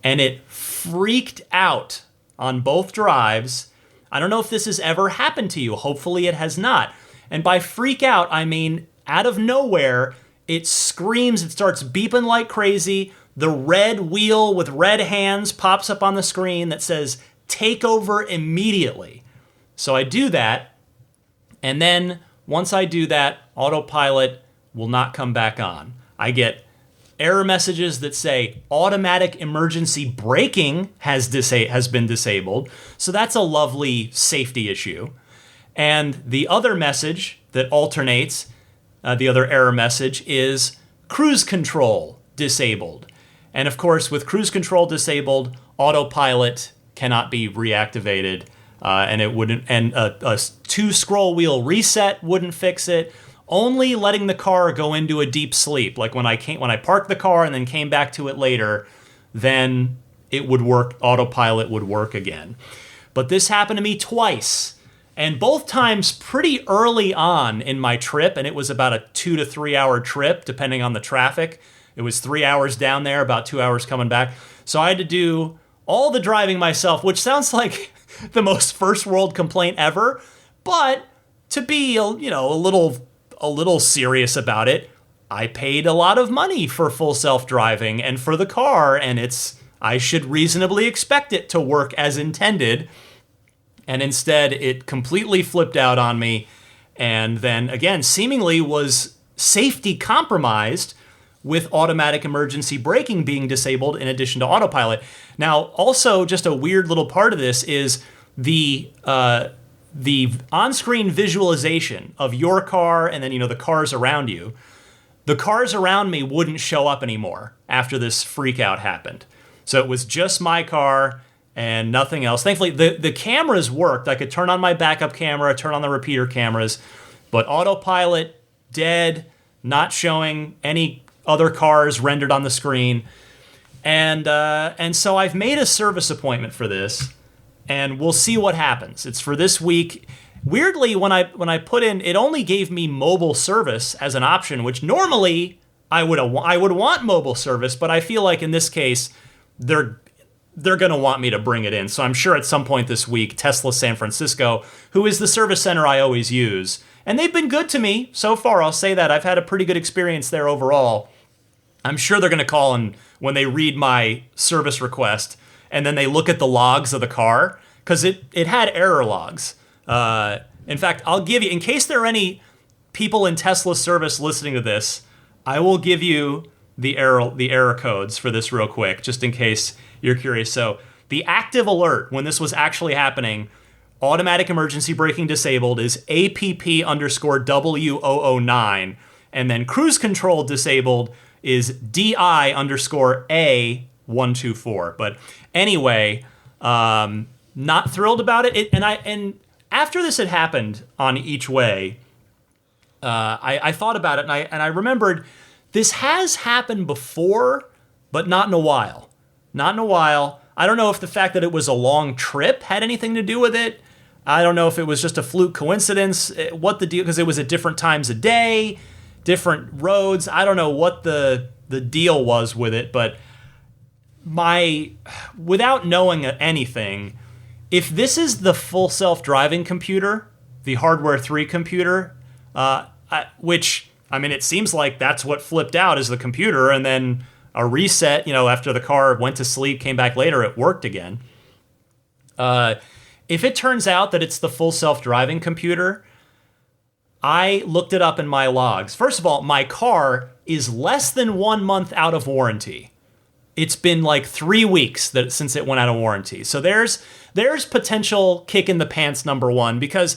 And it freaked out on both drives. I don't know if this has ever happened to you. Hopefully it has not. And by freak out, I mean out of nowhere, it screams, it starts beeping like crazy. The red wheel with red hands pops up on the screen that says, take over immediately. So I do that. And then once I do that, autopilot will not come back on. I get error messages that say automatic emergency braking has been disabled. So that's a lovely safety issue. And the other message that alternates, the other error message is cruise control disabled. And of course, with cruise control disabled, autopilot cannot be reactivated, and it wouldn't. And a 2 scroll wheel reset wouldn't fix it. only letting the car go into a deep sleep. Like when I parked the car and then came back to it later, then it would work, autopilot would work again. But this happened to me twice, and both times pretty early on in my trip, and it was about a 2 to 3 hour trip, depending on the traffic. It was 3 hours down there, about 2 hours coming back. So I had to do all the driving myself, which sounds like the most first world complaint ever. But to be, a little serious about it, I paid a lot of money for full self-driving and for the car, and I should reasonably expect it to work as intended. And instead, it completely flipped out on me, and then again, seemingly was safety compromised with automatic emergency braking being disabled in addition to autopilot. Now, also, just a weird little part of this is the on-screen visualization of your car and then, the cars around you. The cars around me wouldn't show up anymore after this freak out happened. So it was just my car and nothing else. Thankfully, the cameras worked. I could turn on my backup camera, turn on the repeater cameras, but autopilot, dead, not showing any other cars rendered on the screen. And so I've made a service appointment for this, and we'll see what happens. It's for this week. Weirdly, when I put in, it only gave me mobile service as an option, which normally I would want mobile service, but I feel like in this case, they're going to want me to bring it in. So I'm sure at some point this week, Tesla San Francisco, who is the service center I always use, and they've been good to me so far, I'll say that. I've had a pretty good experience there overall. I'm sure they're going to call and when they read my service request, and then they look at the logs of the car, because it had error logs. In fact, I'll give you, in case there are any people in Tesla service listening to this, I will give you the error codes for this real quick, just in case you're curious. So the active alert when this was actually happening, automatic emergency braking disabled, is APP_W009, and then cruise control disabled is DI_A124. But anyway, not thrilled about it. And after this had happened on each way, I thought about it, and I remembered this has happened before, but not in a while. Not in a while. I don't know if the fact that it was a long trip had anything to do with it. I don't know if it was just a fluke coincidence, what the deal, because it was at different times of day, different roads. I don't know what the deal was with it, but without knowing anything, if this is the full self-driving computer, the Hardware 3 computer, which, I mean, it seems like that's what flipped out is the computer, and then a reset, after the car went to sleep, came back later, it worked again. If it turns out that it's the full self-driving computer, I looked it up in my logs. First of all, my car is less than 1 month out of warranty. It's been like 3 weeks since it went out of warranty. So there's potential kick in the pants, number one, because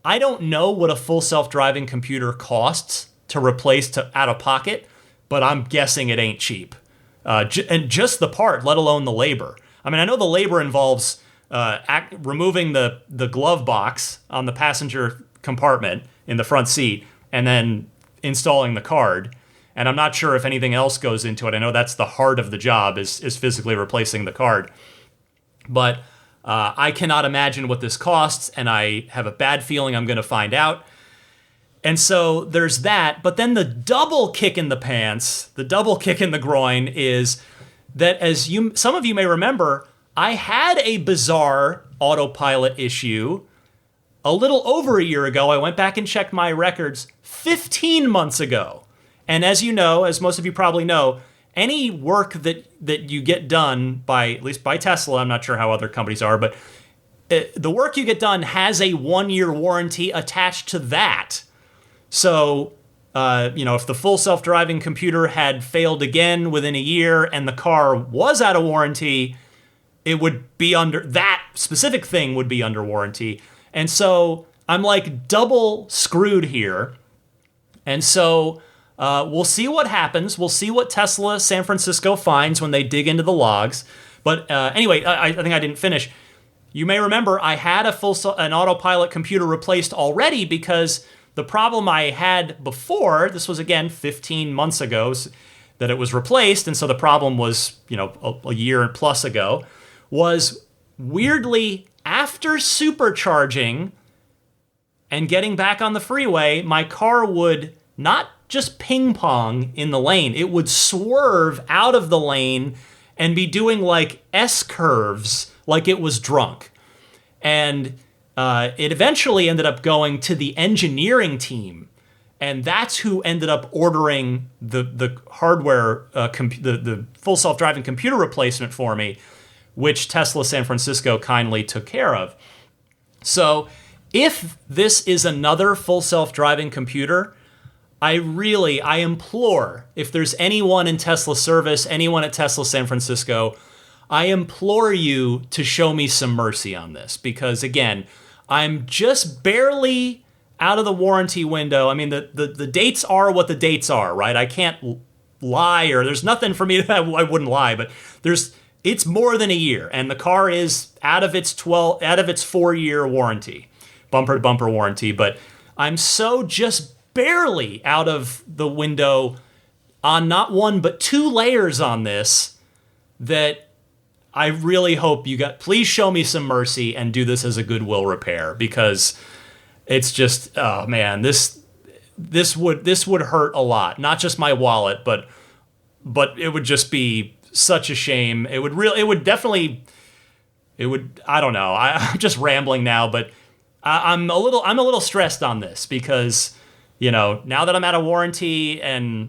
I don't know what a full self-driving computer costs to replace out of pocket, but I'm guessing it ain't cheap. And just the part, let alone the labor. I mean, I know the labor involves removing the glove box on the passenger compartment in the front seat and then installing the card. And I'm not sure if anything else goes into it. I know that's the heart of the job is physically replacing the card. But I cannot imagine what this costs, and I have a bad feeling I'm going to find out. And so there's that. But then the double kick in the pants, the double kick in the groin is that, as some of you may remember, I had a bizarre autopilot issue a little over a year ago. I went back and checked my records 15 months ago. And as you know, as most of you probably know, any work that you get done at least by Tesla, I'm not sure how other companies are, but the work you get done has a 1-year warranty attached to that. So, if the full self-driving computer had failed again within a year and the car was out of warranty, it would be that specific thing would be under warranty. And so I'm like double screwed here. And so we'll see what happens. We'll see what Tesla San Francisco finds when they dig into the logs. But anyway, I think I didn't finish. You may remember I had an autopilot computer replaced already because The problem I had before, this was again 15 months ago that it was replaced, and so the problem was, a year plus ago, was weirdly after supercharging and getting back on the freeway, my car would not just ping pong in the lane, it would swerve out of the lane and be doing like S-curves like it was drunk. And it eventually ended up going to the engineering team, and that's who ended up ordering the hardware, the full self-driving computer replacement for me, which Tesla San Francisco kindly took care of. So if this is another full self-driving computer, I implore, if there's anyone in Tesla service, anyone at Tesla San Francisco, I implore you to show me some mercy on this, because again, I'm just barely out of the warranty window. I mean, the dates are what the dates are, right? I can't lie, or there's nothing for me I wouldn't lie, but it's more than a year, and the car is out of its 4-year warranty, bumper to bumper warranty, but I'm so just barely out of the window on not one but 2 layers on this that I really hope please show me some mercy and do this as a goodwill repair, because it's just, oh man, this would hurt a lot. Not just my wallet, but it would just be such a shame. I don't know. I'm just rambling now, but I'm a little stressed on this because, now that I'm out of warranty and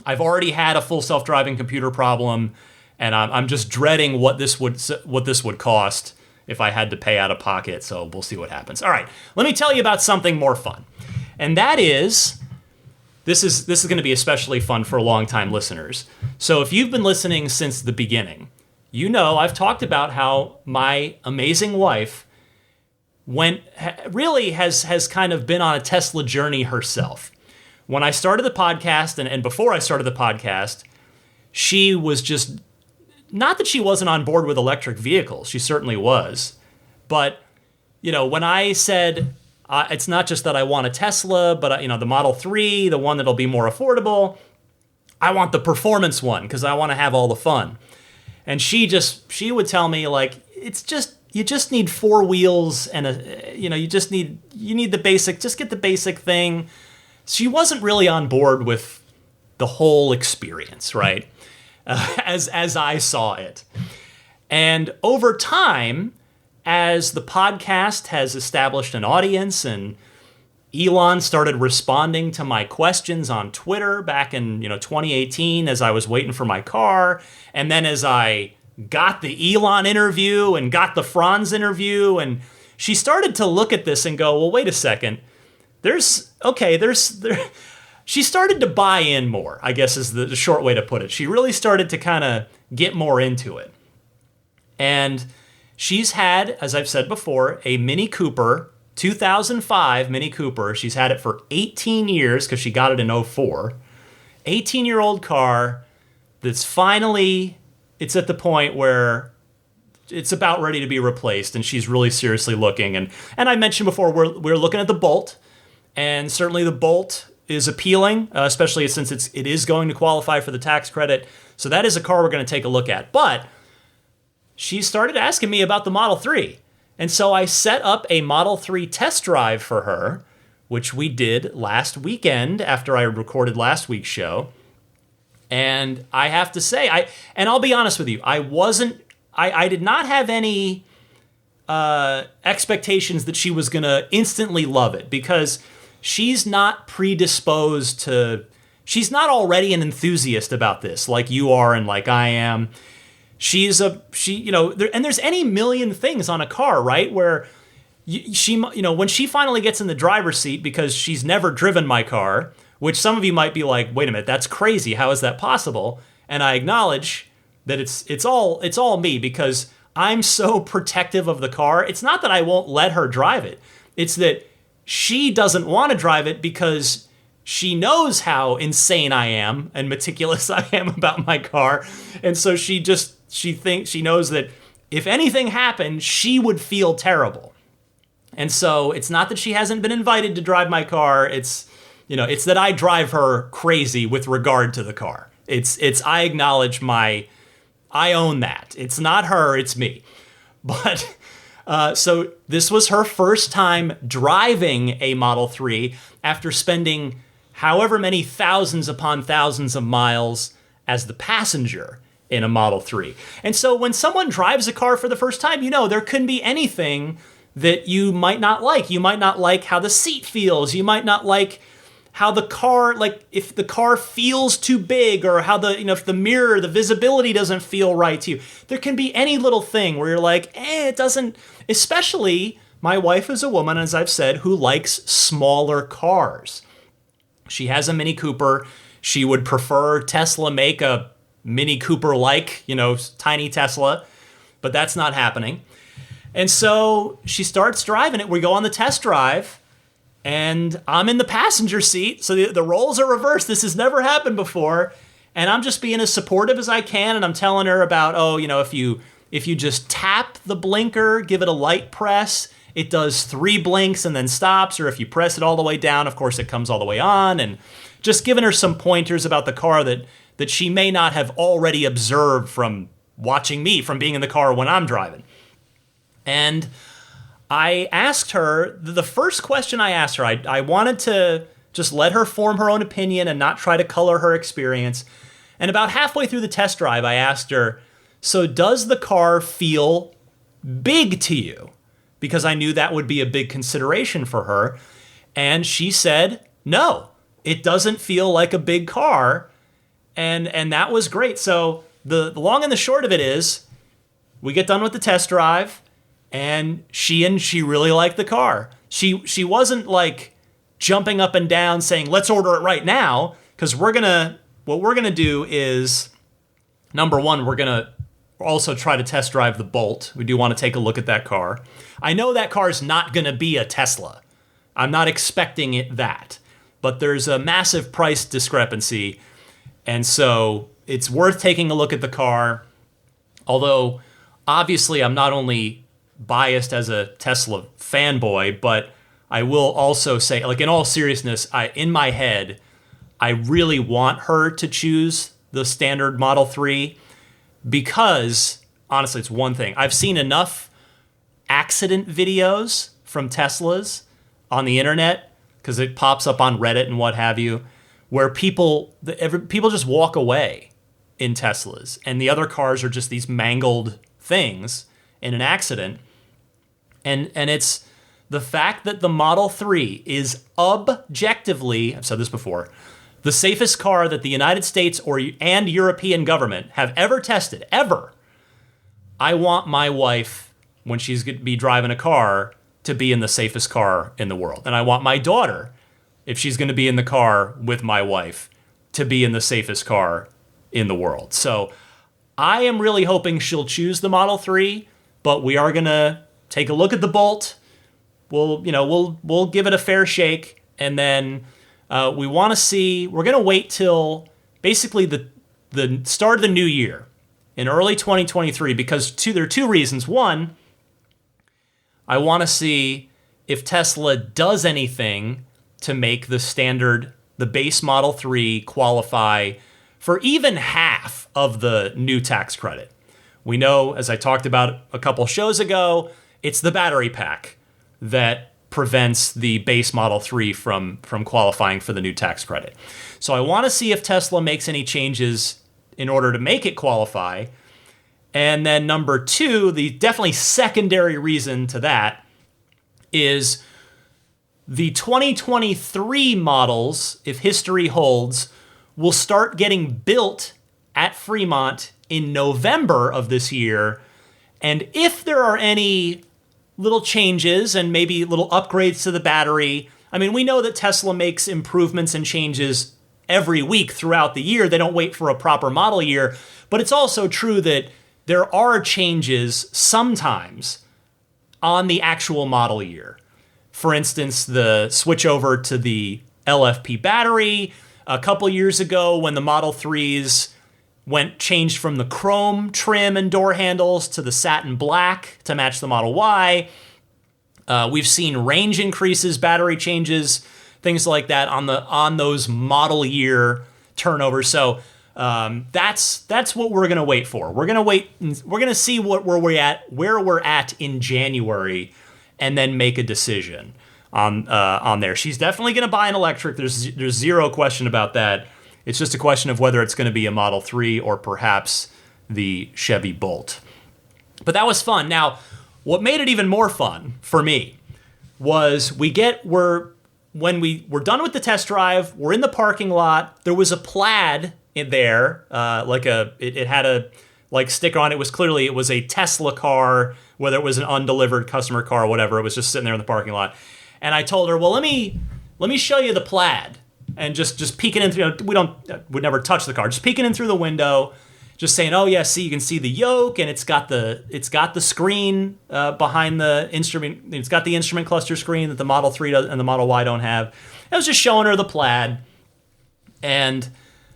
I've already had a full self-driving computer problem, and I'm just dreading what this would cost if I had to pay out of pocket. So we'll see what happens. All right, let me tell you about something more fun, and that is this is going to be especially fun for longtime listeners. So if you've been listening since the beginning, I've talked about how my amazing wife has kind of been on a Tesla journey herself. When I started the podcast, and before I started the podcast, she was just, not that she wasn't on board with electric vehicles, she certainly was. But, when I said, it's not just that I want a Tesla, but, the Model 3, the one that'll be more affordable, I want the performance one because I want to have all the fun. And she would tell me, like, you just need 4 wheels and you need the basic, just get the basic thing. She wasn't really on board with the whole experience, right? As I saw it. And over time, as the podcast has established an audience and Elon started responding to my questions on Twitter back in 2018 as I was waiting for my car, and then as I got the Elon interview and got the Franz interview, and she started to look at this and go, well, wait a second. She started to buy in more, I guess is the short way to put it. She really started to kind of get more into it. And she's had, as I've said before, a Mini Cooper, 2005 Mini Cooper. She's had it for 18 years because she got it in 2004. 18-year-old car that's finally, it's at the point where it's about ready to be replaced, and she's really seriously looking. And I mentioned before, we're looking at the Bolt, and certainly the Bolt is appealing, especially since it is going to qualify for the tax credit. So that is a car we're going to take a look at. But she started asking me about the Model 3. And so I set up a Model 3 test drive for her, which we did last weekend after I recorded last week's show. And I have to say, I'll be honest with you, I did not have any expectations that she was going to instantly love it, because she's not predisposed to, she's not already an enthusiast about this like you are and like I am. And there's any million things on a car, right? Where when she finally gets in the driver's seat, because she's never driven my car, which some of you might be like, wait a minute, that's crazy. How is that possible? And I acknowledge that it's all me, because I'm so protective of the car. It's not that I won't let her drive it. It's that she doesn't want to drive it because she knows how insane I am and meticulous I am about my car. And so she knows that if anything happened, she would feel terrible. And so it's not that she hasn't been invited to drive my car. It's that I drive her crazy with regard to the car. I acknowledge I own that. It's not her, it's me. But so this was her first time driving a Model 3 after spending however many thousands upon thousands of miles as the passenger in a Model 3. And so when someone drives a car for the first time, there can be anything that you might not like. You might not like how the seat feels. You might not like how the car, like if the car feels too big, or how if the mirror, the visibility doesn't feel right to you. There can be any little thing where you're like, it doesn't, especially my wife is a woman, as I've said, who likes smaller cars. She has a Mini Cooper. She would prefer Tesla make a Mini Cooper-like, tiny Tesla, but that's not happening. And so she starts driving it. We go on the test drive, and I'm in the passenger seat. So the roles are reversed. This has never happened before. And I'm just being as supportive as I can. And I'm telling her about, if you just tap the blinker, give it a light press, it does 3 blinks and then stops. Or if you press it all the way down, of course, it comes all the way on. And just giving her some pointers about the car that she may not have already observed from watching me, from being in the car when I'm driving. And I asked her, the first question I asked her, I wanted to just let her form her own opinion and not try to color her experience. And about halfway through the test drive, I asked her, so does the car feel big to you? Because I knew that would be a big consideration for her. And she said, no, it doesn't feel like a big car. And that was great. So the long and the short of it is, we get done with the test drive, and she really liked the car. She wasn't like jumping up and down saying, let's order it right now, because what we're gonna do is, number one, we're gonna also try to test drive the Bolt. We do want to take a look at that car. I know that car is not gonna be a Tesla. I'm not expecting it that, but there's a massive price discrepancy, and so it's worth taking a look at the car. Although obviously I'm not only biased as a Tesla fanboy, but I will also say, like, in all seriousness, in my head, I really want her to choose the standard Model 3 because, honestly, it's one thing. I've seen enough accident videos from Teslas on the internet, because it pops up on Reddit and what have you, where people just walk away in Teslas, and the other cars are just these mangled things in an accident. And it's the fact that the Model 3 is objectively, I've said this before, the safest car that the United States and European government have ever tested, ever. I want my wife, when she's going to be driving a car, to be in the safest car in the world. And I want my daughter, if she's going to be in the car with my wife, to be in the safest car in the world. So I am really hoping she'll choose the Model 3, but we are going to take a look at the Bolt. We'll give it a fair shake, and then we want to see. We're going to wait till basically the start of the new year in early 2023, because there are 2 reasons. One, I want to see if Tesla does anything to make the base Model 3 qualify for even half of the new tax credit. We know, as I talked about a couple shows ago, it's the battery pack that prevents the base Model 3 from qualifying for the new tax credit. So I want to see if Tesla makes any changes in order to make it qualify. And then number 2, the definitely secondary reason to that is the 2023 models, if history holds, will start getting built at Fremont in November of this year. And if there are any little changes and maybe little upgrades to the battery, I mean, we know that Tesla makes improvements and changes every week throughout the year. They don't wait for a proper model year. But it's also true that there are changes sometimes on the actual model year. For instance, the switch over to the LFP battery. A couple years ago, when the Model 3s changed from the chrome trim and door handles to the satin black to match the Model Y. We've seen range increases, battery changes, things like that on those model year turnovers. So that's what we're gonna wait for. We're gonna see where we're at in January, and then make a decision on there. She's definitely gonna buy an electric. There's zero question about that. It's just a question of whether it's going to be a Model 3 or perhaps the Chevy Bolt. But that was fun. Now, what made it even more fun for me was when we were done with the test drive, we're in the parking lot. There was a plaid in there, it had a sticker on it. It was a Tesla car, whether it was an undelivered customer car or whatever. It was just sitting there in the parking lot. And I told her, well, let me show you the plaid. And just peeking in through, we'd never touch the car. Just peeking in through the window, just saying, oh yeah, see, you can see the yoke, and it's got the screen behind the instrument. It's got the instrument cluster screen that the Model 3 and the Model Y don't have. I was just showing her the plaid, and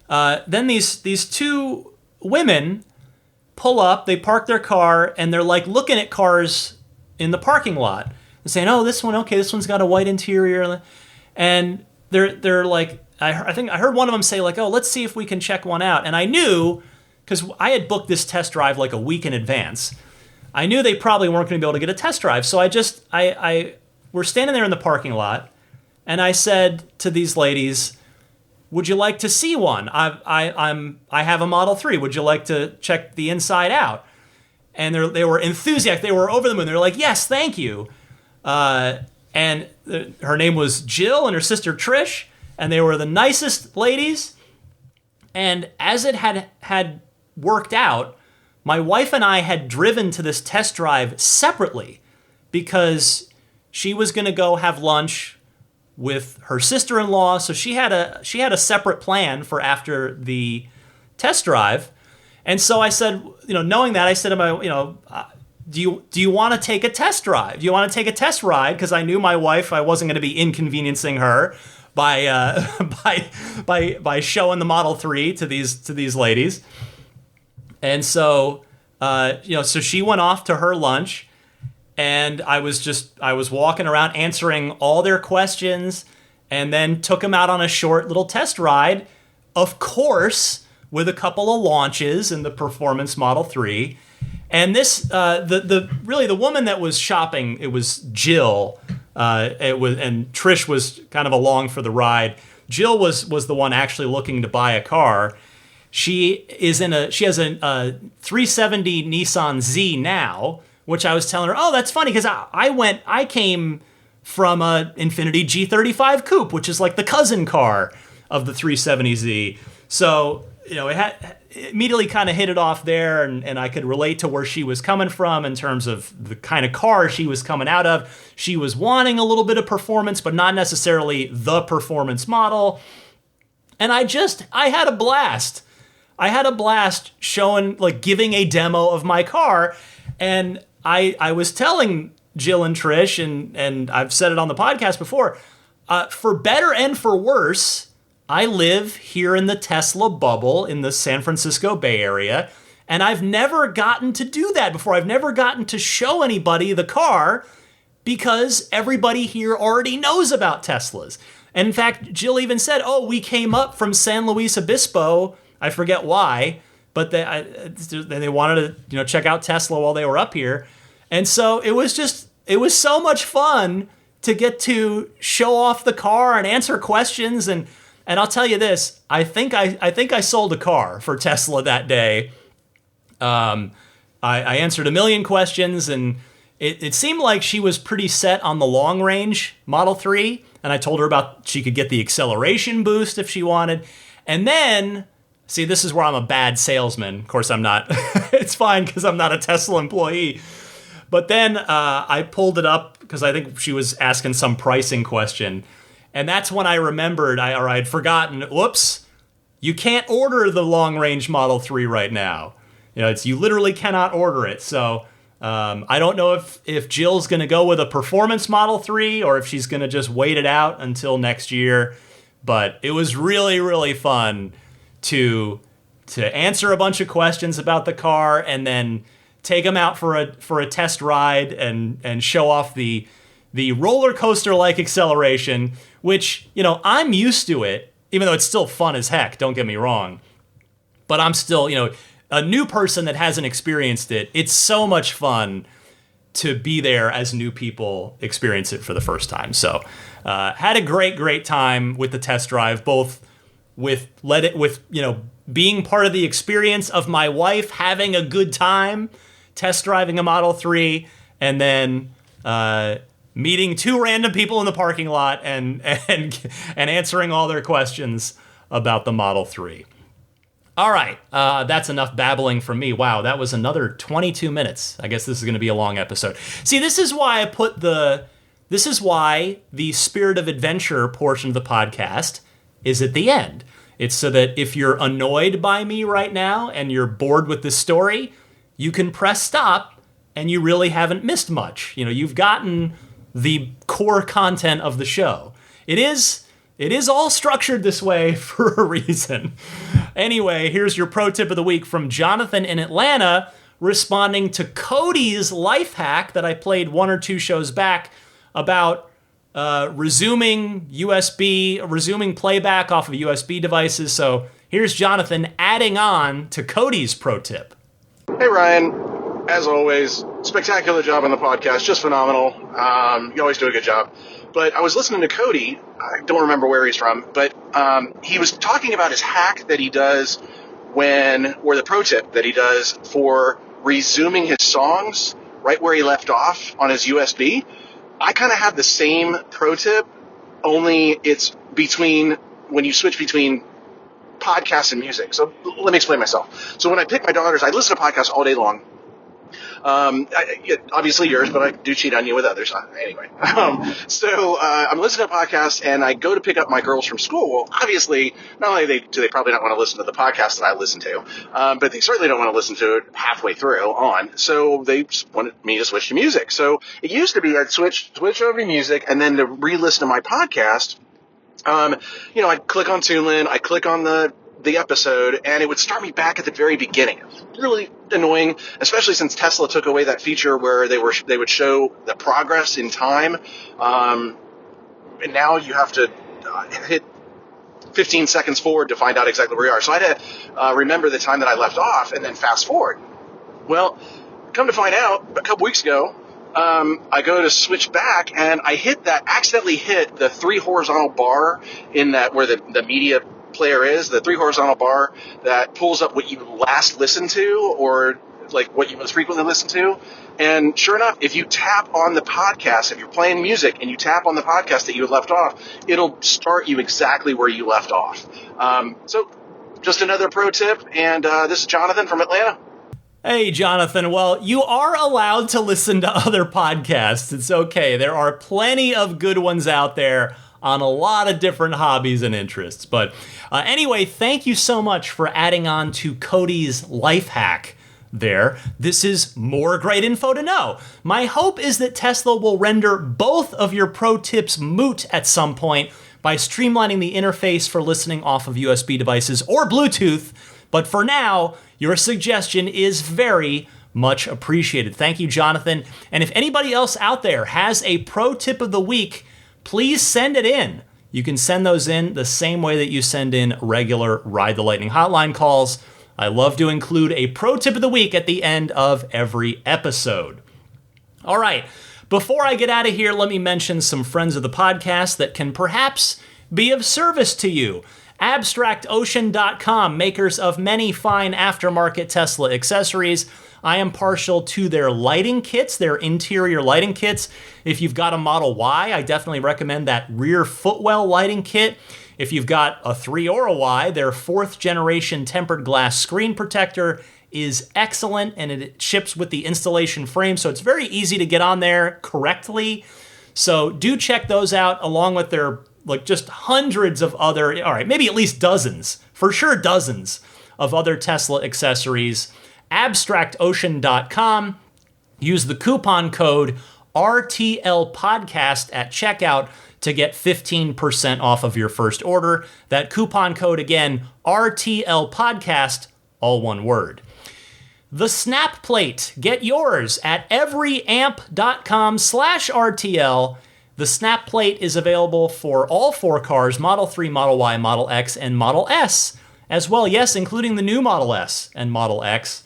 then these two women pull up. They park their car, and they're like looking at cars in the parking lot and saying, oh, this one's got a white interior, and they're like, I think I heard one of them say like, oh, let's see if we can check one out. And I knew, because I had booked this test drive like a week in advance, I knew they probably weren't going to be able to get a test drive. So we're standing there in the parking lot, and I said to these ladies, would you like to see one? I have a Model 3. Would you like to check the inside out? And they were enthusiastic. They were over the moon. They were like, yes, thank you. And her name was Jill and her sister Trish, and they were the nicest ladies. And as it had worked out, my wife and I had driven to this test drive separately because she was going to go have lunch with her sister-in-law. So she had a separate plan for after the test drive. And so I said, knowing that, I said to my, do you want to take a test drive? Do you want to take a test ride? Because I knew my wife, I wasn't going to be inconveniencing her by showing the Model 3 to these ladies. And so so she went off to her lunch, and I was walking around answering all their questions, and then took them out on a short little test ride, of course, with a couple of launches in the Performance Model 3. And this, the woman that was shopping, it was Jill. And Trish was kind of along for the ride. Jill was the one actually looking to buy a car. She has a 370 Nissan Z now, which I was telling her, oh, that's funny because I came from a Infiniti G35 Coupe, which is like the cousin car of the 370Z. So it immediately kind of hit it off there, and I could relate to where she was coming from in terms of the kind of car she was coming out of. She was wanting a little bit of performance, but not necessarily the performance model. And I had a blast. I had a blast showing, giving a demo of my car. And I was telling Jill and Trish, and I've said it on the podcast before, for better and for worse, I live here in the Tesla bubble in the San Francisco Bay Area, and I've never gotten to do that before. I've never gotten to show anybody the car because everybody here already knows about Teslas. And in fact, Jill even said, oh, we came up from San Luis Obispo. I forget why, but they wanted to check out Tesla while they were up here. And so it was so much fun to get to show off the car and answer questions. And I'll tell you this, I think I sold a car for Tesla that day. I answered a million questions, and it seemed like she was pretty set on the long range Model 3. And I told her she could get the acceleration boost if she wanted. And then, see, this is where I'm a bad salesman. Of course, I'm not. It's fine because I'm not a Tesla employee. But then I pulled it up because I think she was asking some pricing question. And that's when I remembered, I had forgotten, whoops, you can't order the long-range Model 3 right now. You literally cannot order it. So I don't know if Jill's going to go with a performance Model 3 or if she's going to just wait it out until next year. But it was really, really fun to answer a bunch of questions about the car and then take them out for a test ride and show off the the roller coaster-like acceleration, which, I'm used to it, even though it's still fun as heck, don't get me wrong. But I'm still, a new person that hasn't experienced it. It's so much fun to be there as new people experience it for the first time. So, had a great time with the test drive, both with being part of the experience of my wife having a good time test driving a Model 3, and then meeting two random people in the parking lot and answering all their questions about the Model 3. All right, that's enough babbling from me. Wow, that was another 22 minutes. I guess this is going to be a long episode. See, this is why the Spirit of Adventure portion of the podcast is at the end. It's so that if you're annoyed by me right now and you're bored with this story, you can press stop and you really haven't missed much. You've gotten the core content of the show. It is all structured this way for a reason. Anyway, here's your pro tip of the week from Jonathan in Atlanta, responding to Cody's life hack that I played one or two shows back about resuming playback off of USB devices. So here's Jonathan adding on to Cody's pro tip. Hey, Ryan. As always, spectacular job on the podcast. Just phenomenal. You always do a good job. But I was listening to Cody. I don't remember where he's from, but he was talking about his hack that he does or the pro tip that he does for resuming his songs right where he left off on his USB. I kind of have the same pro tip, only it's when you switch between podcasts and music. So let me explain myself. So when I pick my daughters, I listen to podcasts all day long. Obviously yours, but I do cheat on you with others. Anyway, so I'm listening to podcasts, and I go to pick up my girls from school. Well, obviously, not only do they probably not want to listen to the podcast that I listen to, but they certainly don't want to listen to it halfway through on. So they wanted me to switch to music. So it used to be I'd switch over to music, and then to re-listen to my podcast, I'd click on TuneIn, I'd click on the episode, and it would start me back at the very beginning. It was really annoying, especially since Tesla took away that feature where they would show the progress in time. And now you have to hit 15 seconds forward to find out exactly where you are. So I had to remember the time that I left off and then fast forward. Well, come to find out, a couple weeks ago, I go to switch back, and I accidentally hit the 3 horizontal bar in that where the media player is, the 3 horizontal bar that pulls up what you last listened to or like what you most frequently listen to. And sure enough, if you tap on the podcast, if you're playing music and you tap on the podcast that you had left off, it'll start you exactly where you left off. So just another pro tip. And this is Jonathan from Atlanta. Hey, Jonathan. Well, you are allowed to listen to other podcasts. It's okay. There are plenty of good ones out there on a lot of different hobbies and interests. But anyway, thank you so much for adding on to Cody's life hack there. This is more great info to know. My hope is that Tesla will render both of your pro tips moot at some point by streamlining the interface for listening off of USB devices or Bluetooth. But for now, your suggestion is very much appreciated. Thank you, Jonathan. And if anybody else out there has a pro tip of the week, please send it in. You can send those in the same way that you send in regular Ride the Lightning hotline calls. I love to include a pro tip of the week at the end of every episode. All right, before I get out of here, let me mention some friends of the podcast that can perhaps be of service to you. AbstractOcean.com, makers of many fine aftermarket Tesla accessories. I am partial to their lighting kits, their interior lighting kits. If you've got a Model Y, I definitely recommend that rear footwell lighting kit. If you've got a 3 or a Y, their 4th generation tempered glass screen protector is excellent, and it ships with the installation frame, so it's very easy to get on there correctly. So do check those out, along with their just hundreds of other, all right, maybe at least dozens, for sure dozens of other Tesla accessories. AbstractOcean.com. Use the coupon code RTLPodcast at checkout to get 15% off of your first order. That coupon code again, RTLPodcast, all one word. The Snap Plate. Get yours at everyamp.com/RTL. The Snap Plate is available for all 4 cars, Model 3, Model Y, Model X, and Model S as well. Yes, including the new Model S and Model X.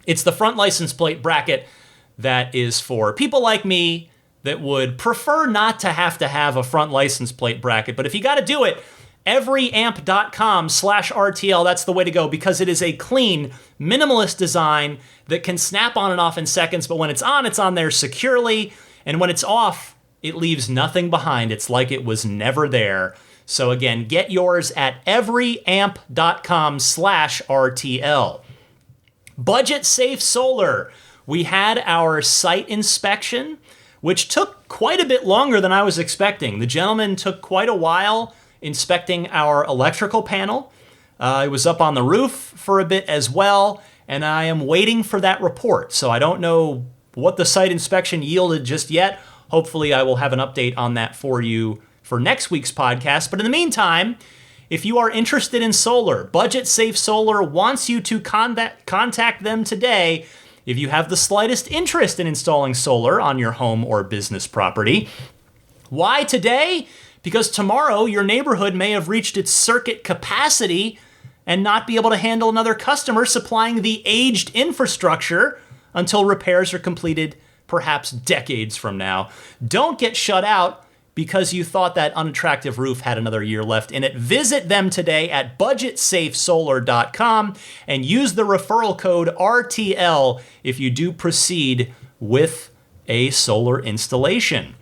It's the front license plate bracket that is for people like me that would prefer not to have a front license plate bracket. But if you got to do it, everyamp.com/RTL, that's the way to go, because it is a clean, minimalist design that can snap on and off in seconds, but when it's on there securely, and when it's off, it leaves nothing behind. It's like it was never there. So again, get yours at everyamp.com/RTL. Budget Safe Solar. We had our site inspection, which took quite a bit longer than I was expecting. The gentleman took quite a while inspecting our electrical panel. It was up on the roof for a bit as well, and I am waiting for that report. So I don't know what the site inspection yielded just yet. Hopefully I will have an update on that for you for next week's podcast. But in the meantime, if you are interested in solar, Budget Safe Solar wants you to contact them today if you have the slightest interest in installing solar on your home or business property. Why today? Because tomorrow your neighborhood may have reached its circuit capacity and not be able to handle another customer supplying the aged infrastructure until repairs are completed, perhaps decades from now. Don't get shut out because you thought that unattractive roof had another year left in it. Visit them today at budgetsafesolar.com and use the referral code RTL if you do proceed with a solar installation.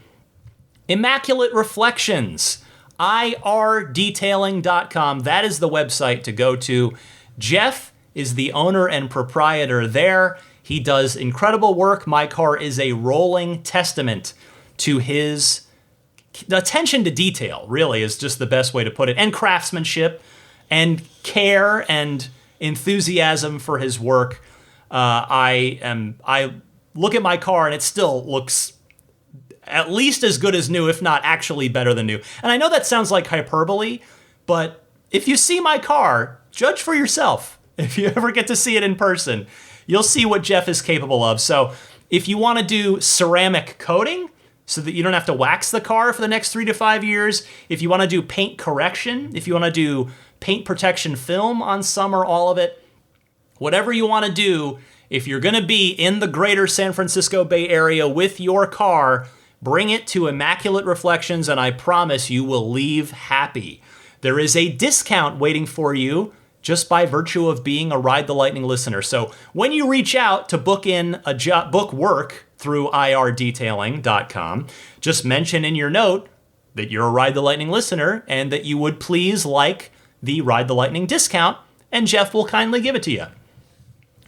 Immaculate Reflections, irdetailing.com. That is the website to go to. Jeff is the owner and proprietor there. He does incredible work. My car is a rolling testament to his attention to detail, really, is just the best way to put it, and craftsmanship and care and enthusiasm for his work. I look at my car and it still looks at least as good as new, if not actually better than new. And I know that sounds like hyperbole, but if you see my car, judge for yourself. If you ever get to see it in person, you'll see what Jeff is capable of. So if you want to do ceramic coating so that you don't have to wax the car for the next 3 to 5 years, if you want to do paint correction, if you want to do paint protection film on some or all of it, whatever you want to do, if you're going to be in the greater San Francisco Bay Area with your car, bring it to Immaculate Reflections, and I promise you will leave happy. There is a discount waiting for you just by virtue of being a Ride the Lightning listener. So when you reach out to book work through irdetailing.com, just mention in your note that you're a Ride the Lightning listener and that you would please like the Ride the Lightning discount, and Jeff will kindly give it to you.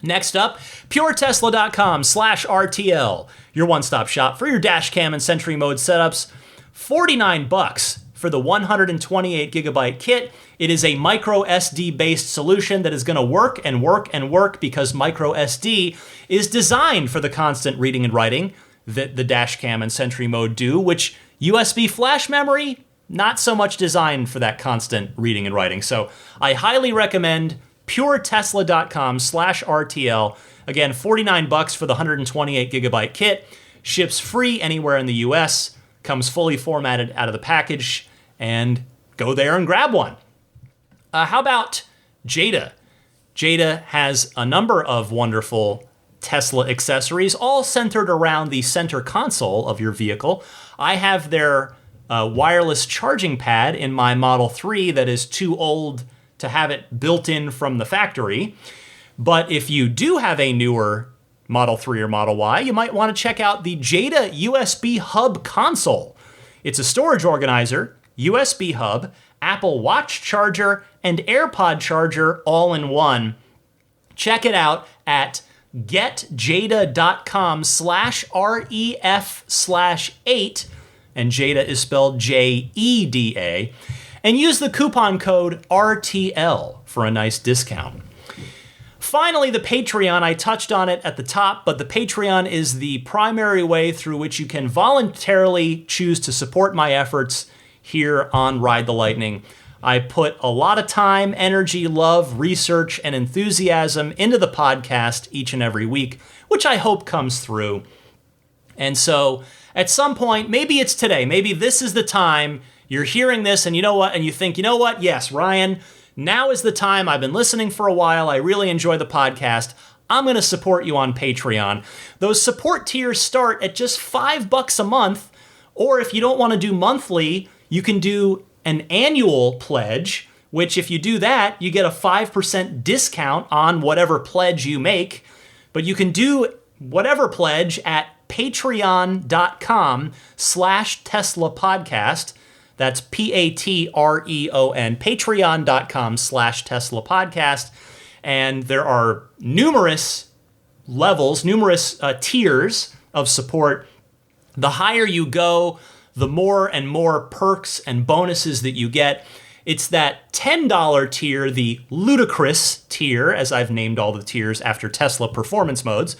Next up, puretesla.com/RTL, your one-stop shop for your dash cam and Sentry mode setups. $49 for the 128 gigabyte kit. It is a micro SD based solution that is going to work and work and work because micro SD is designed for the constant reading and writing that the dash cam and Sentry mode do, which USB flash memory, not so much designed for that constant reading and writing. So I highly recommend puretesla.com/RTL. Again, $49 for the 128 gigabyte kit. Ships free anywhere in the US. Comes fully formatted out of the package. And go there and grab one. How about Jada? Jada has a number of wonderful Tesla accessories, all centered around the center console of your vehicle. I have their wireless charging pad in my Model 3 that is too old to have it built in from the factory. But if you do have a newer Model 3 or Model Y, you might want to check out the Jada USB Hub console. It's a storage organizer, USB hub, Apple Watch charger, and AirPod charger all in one. Check it out at getjada.com/REF/8, and Jada is spelled JEDA, and use the coupon code RTL for a nice discount. Finally, the Patreon. I touched on it at the top, but the Patreon is the primary way through which you can voluntarily choose to support my efforts here on Ride the Lightning. I put a lot of time, energy, love, research, and enthusiasm into the podcast each and every week, which I hope comes through. And so at some point, maybe it's today, maybe this is the time you're hearing this and you know what, and you think, you know what, yes, Ryan, now is the time. I've been listening for a while. I really enjoy the podcast. I'm going to support you on Patreon. Those support tiers start at just $5 a month, or if you don't want to do monthly, you can do an annual pledge, which if you do that, you get a 5% discount on whatever pledge you make. But you can do whatever pledge at patreon.com/Tesla podcast. That's Patreon, patreon.com/Tesla podcast. And there are numerous levels, numerous tiers of support. The higher you go, the more and more perks and bonuses that you get. It's that $10 tier, the ludicrous tier, as I've named all the tiers after Tesla performance modes.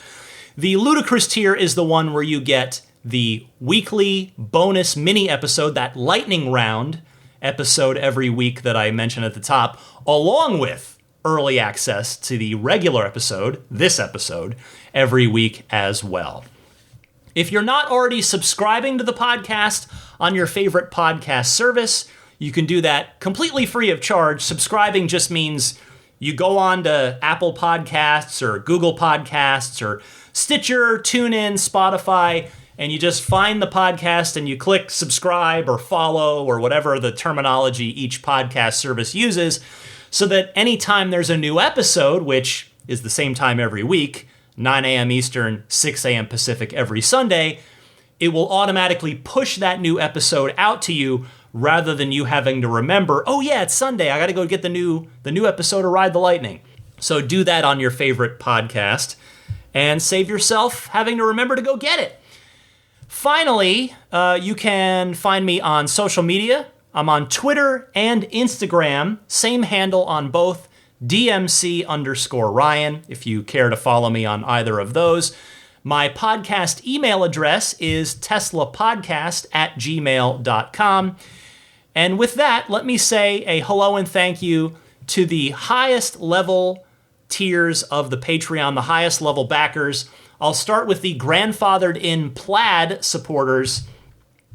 The ludicrous tier is the one where you get the weekly bonus mini episode, that lightning round episode every week that I mentioned at the top, along with early access to the regular episode, this episode, every week as well. If you're not already subscribing to the podcast on your favorite podcast service, you can do that completely free of charge. Subscribing just means you go on to Apple Podcasts or Google Podcasts or Stitcher, TuneIn, Spotify, and you just find the podcast and you click subscribe or follow or whatever the terminology each podcast service uses, so that anytime there's a new episode, which is the same time every week, 9 a.m. Eastern, 6 a.m. Pacific every Sunday, it will automatically push that new episode out to you rather than you having to remember, oh yeah, it's Sunday, I gotta go get the new episode of Ride the Lightning. So do that on your favorite podcast and save yourself having to remember to go get it. Finally, you can find me on social media. I'm on Twitter and Instagram, same handle on both, DMC_Ryan, if you care to follow me on either of those. My podcast email address is teslapodcast@gmail.com. And with that, let me say a hello and thank you to the highest level tiers of the Patreon, the highest level backers. I'll start with the grandfathered in plaid supporters.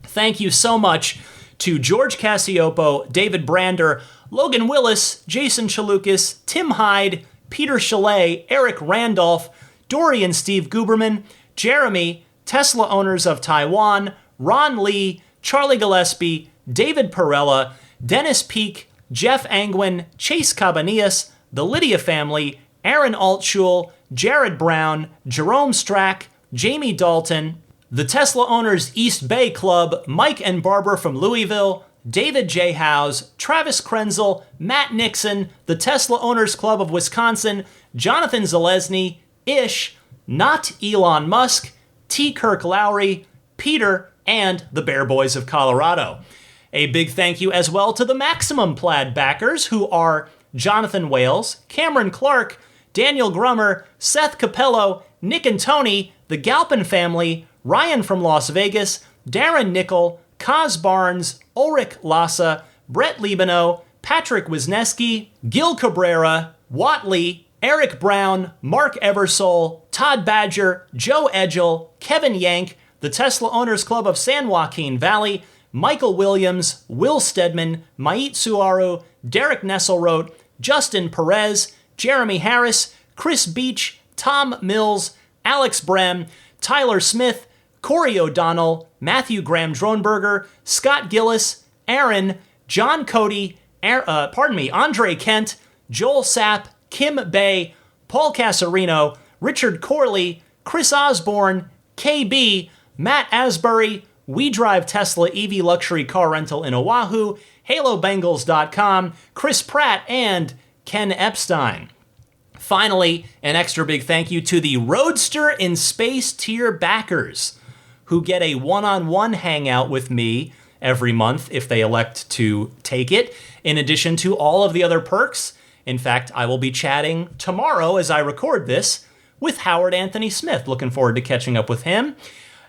Thank you so much to George Cassiopo, David Brander, Logan Willis, Jason Chalukas, Tim Hyde, Peter Chalet, Eric Randolph, Dorian Steve Guberman, Jeremy, Tesla Owners of Taiwan, Ron Lee, Charlie Gillespie, David Perella, Dennis Peak, Jeff Angwin, Chase Cabanillas, the Lydia family, Aaron Altschul, Jared Brown, Jerome Strack, Jamie Dalton, the Tesla Owners East Bay Club, Mike and Barbara from Louisville, David J. Howes, Travis Krenzel, Matt Nixon, the Tesla Owners Club of Wisconsin, Jonathan Zalesny, Ish, Not Elon Musk, T. Kirk Lowry, Peter, and the Bear Boys of Colorado. A big thank you as well to the Maximum Plaid backers, who are Jonathan Wales, Cameron Clark, Daniel Grummer, Seth Capello, Nick and Tony, the Galpin family, Ryan from Las Vegas, Darren Nickel, Kaz Barnes, Ulrich Lassa, Brett Libano, Patrick Wisniewski, Gil Cabrera, Watley, Eric Brown, Mark Eversole, Todd Badger, Joe Edgel, Kevin Yank, the Tesla Owners Club of San Joaquin Valley, Michael Williams, Will Stedman, Mait Suaru, Derek Nesselrote, Justin Perez, Jeremy Harris, Chris Beach, Tom Mills, Alex Brem, Tyler Smith, Corey O'Donnell, Matthew Graham Dronberger, Scott Gillis, Aaron, John Cody, Andre Kent, Joel Sapp, Kim Bay, Paul Casarino, Richard Corley, Chris Osborne, KB, Matt Asbury, We Drive Tesla EV Luxury Car Rental in Oahu, HaloBengals.com, Chris Pratt, and Ken Epstein. Finally, an extra big thank you to the Roadster in Space tier backers, who get a one-on-one hangout with me every month if they elect to take it, in addition to all of the other perks. In fact, I will be chatting tomorrow as I record this with Howard Anthony Smith. Looking forward to catching up with him.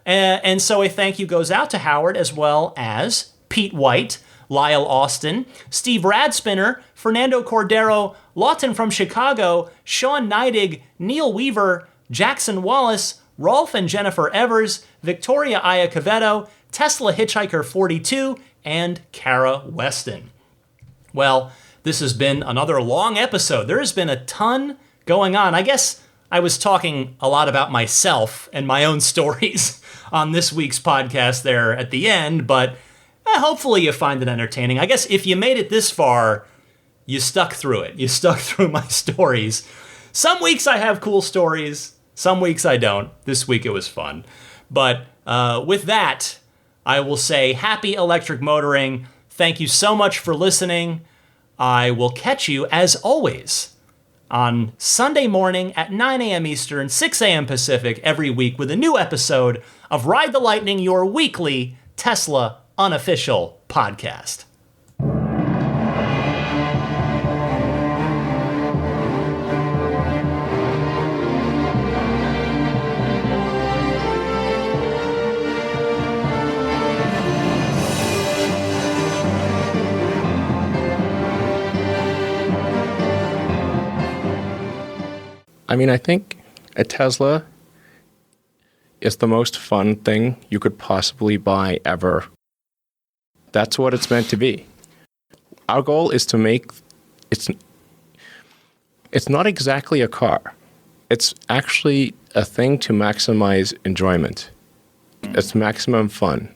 And so a thank you goes out to Howard, as well as Pete White, Lyle Austin, Steve Radspinner, Fernando Cordero, Lawton from Chicago, Sean Neidig, Neil Weaver, Jackson Wallace, Rolf and Jennifer Evers, Victoria Iacovetto, Tesla Hitchhiker 42, and Kara Weston. Well, this has been another long episode. There has been a ton going on. I guess I was talking a lot about myself and my own stories on this week's podcast there at the end, but hopefully you find it entertaining. I guess if you made it this far, you stuck through it. You stuck through my stories. Some weeks I have cool stories, some weeks I don't. This week it was fun. But with that, I will say happy electric motoring. Thank you so much for listening. I will catch you, as always, on Sunday morning at 9 a.m. Eastern, 6 a.m. Pacific every week with a new episode of Ride the Lightning, your weekly Tesla unofficial podcast. I mean, I think a Tesla is the most fun thing you could possibly buy ever. That's what it's meant to be. Our goal is to make it's not exactly a car. It's actually a thing to maximize enjoyment. It's maximum fun.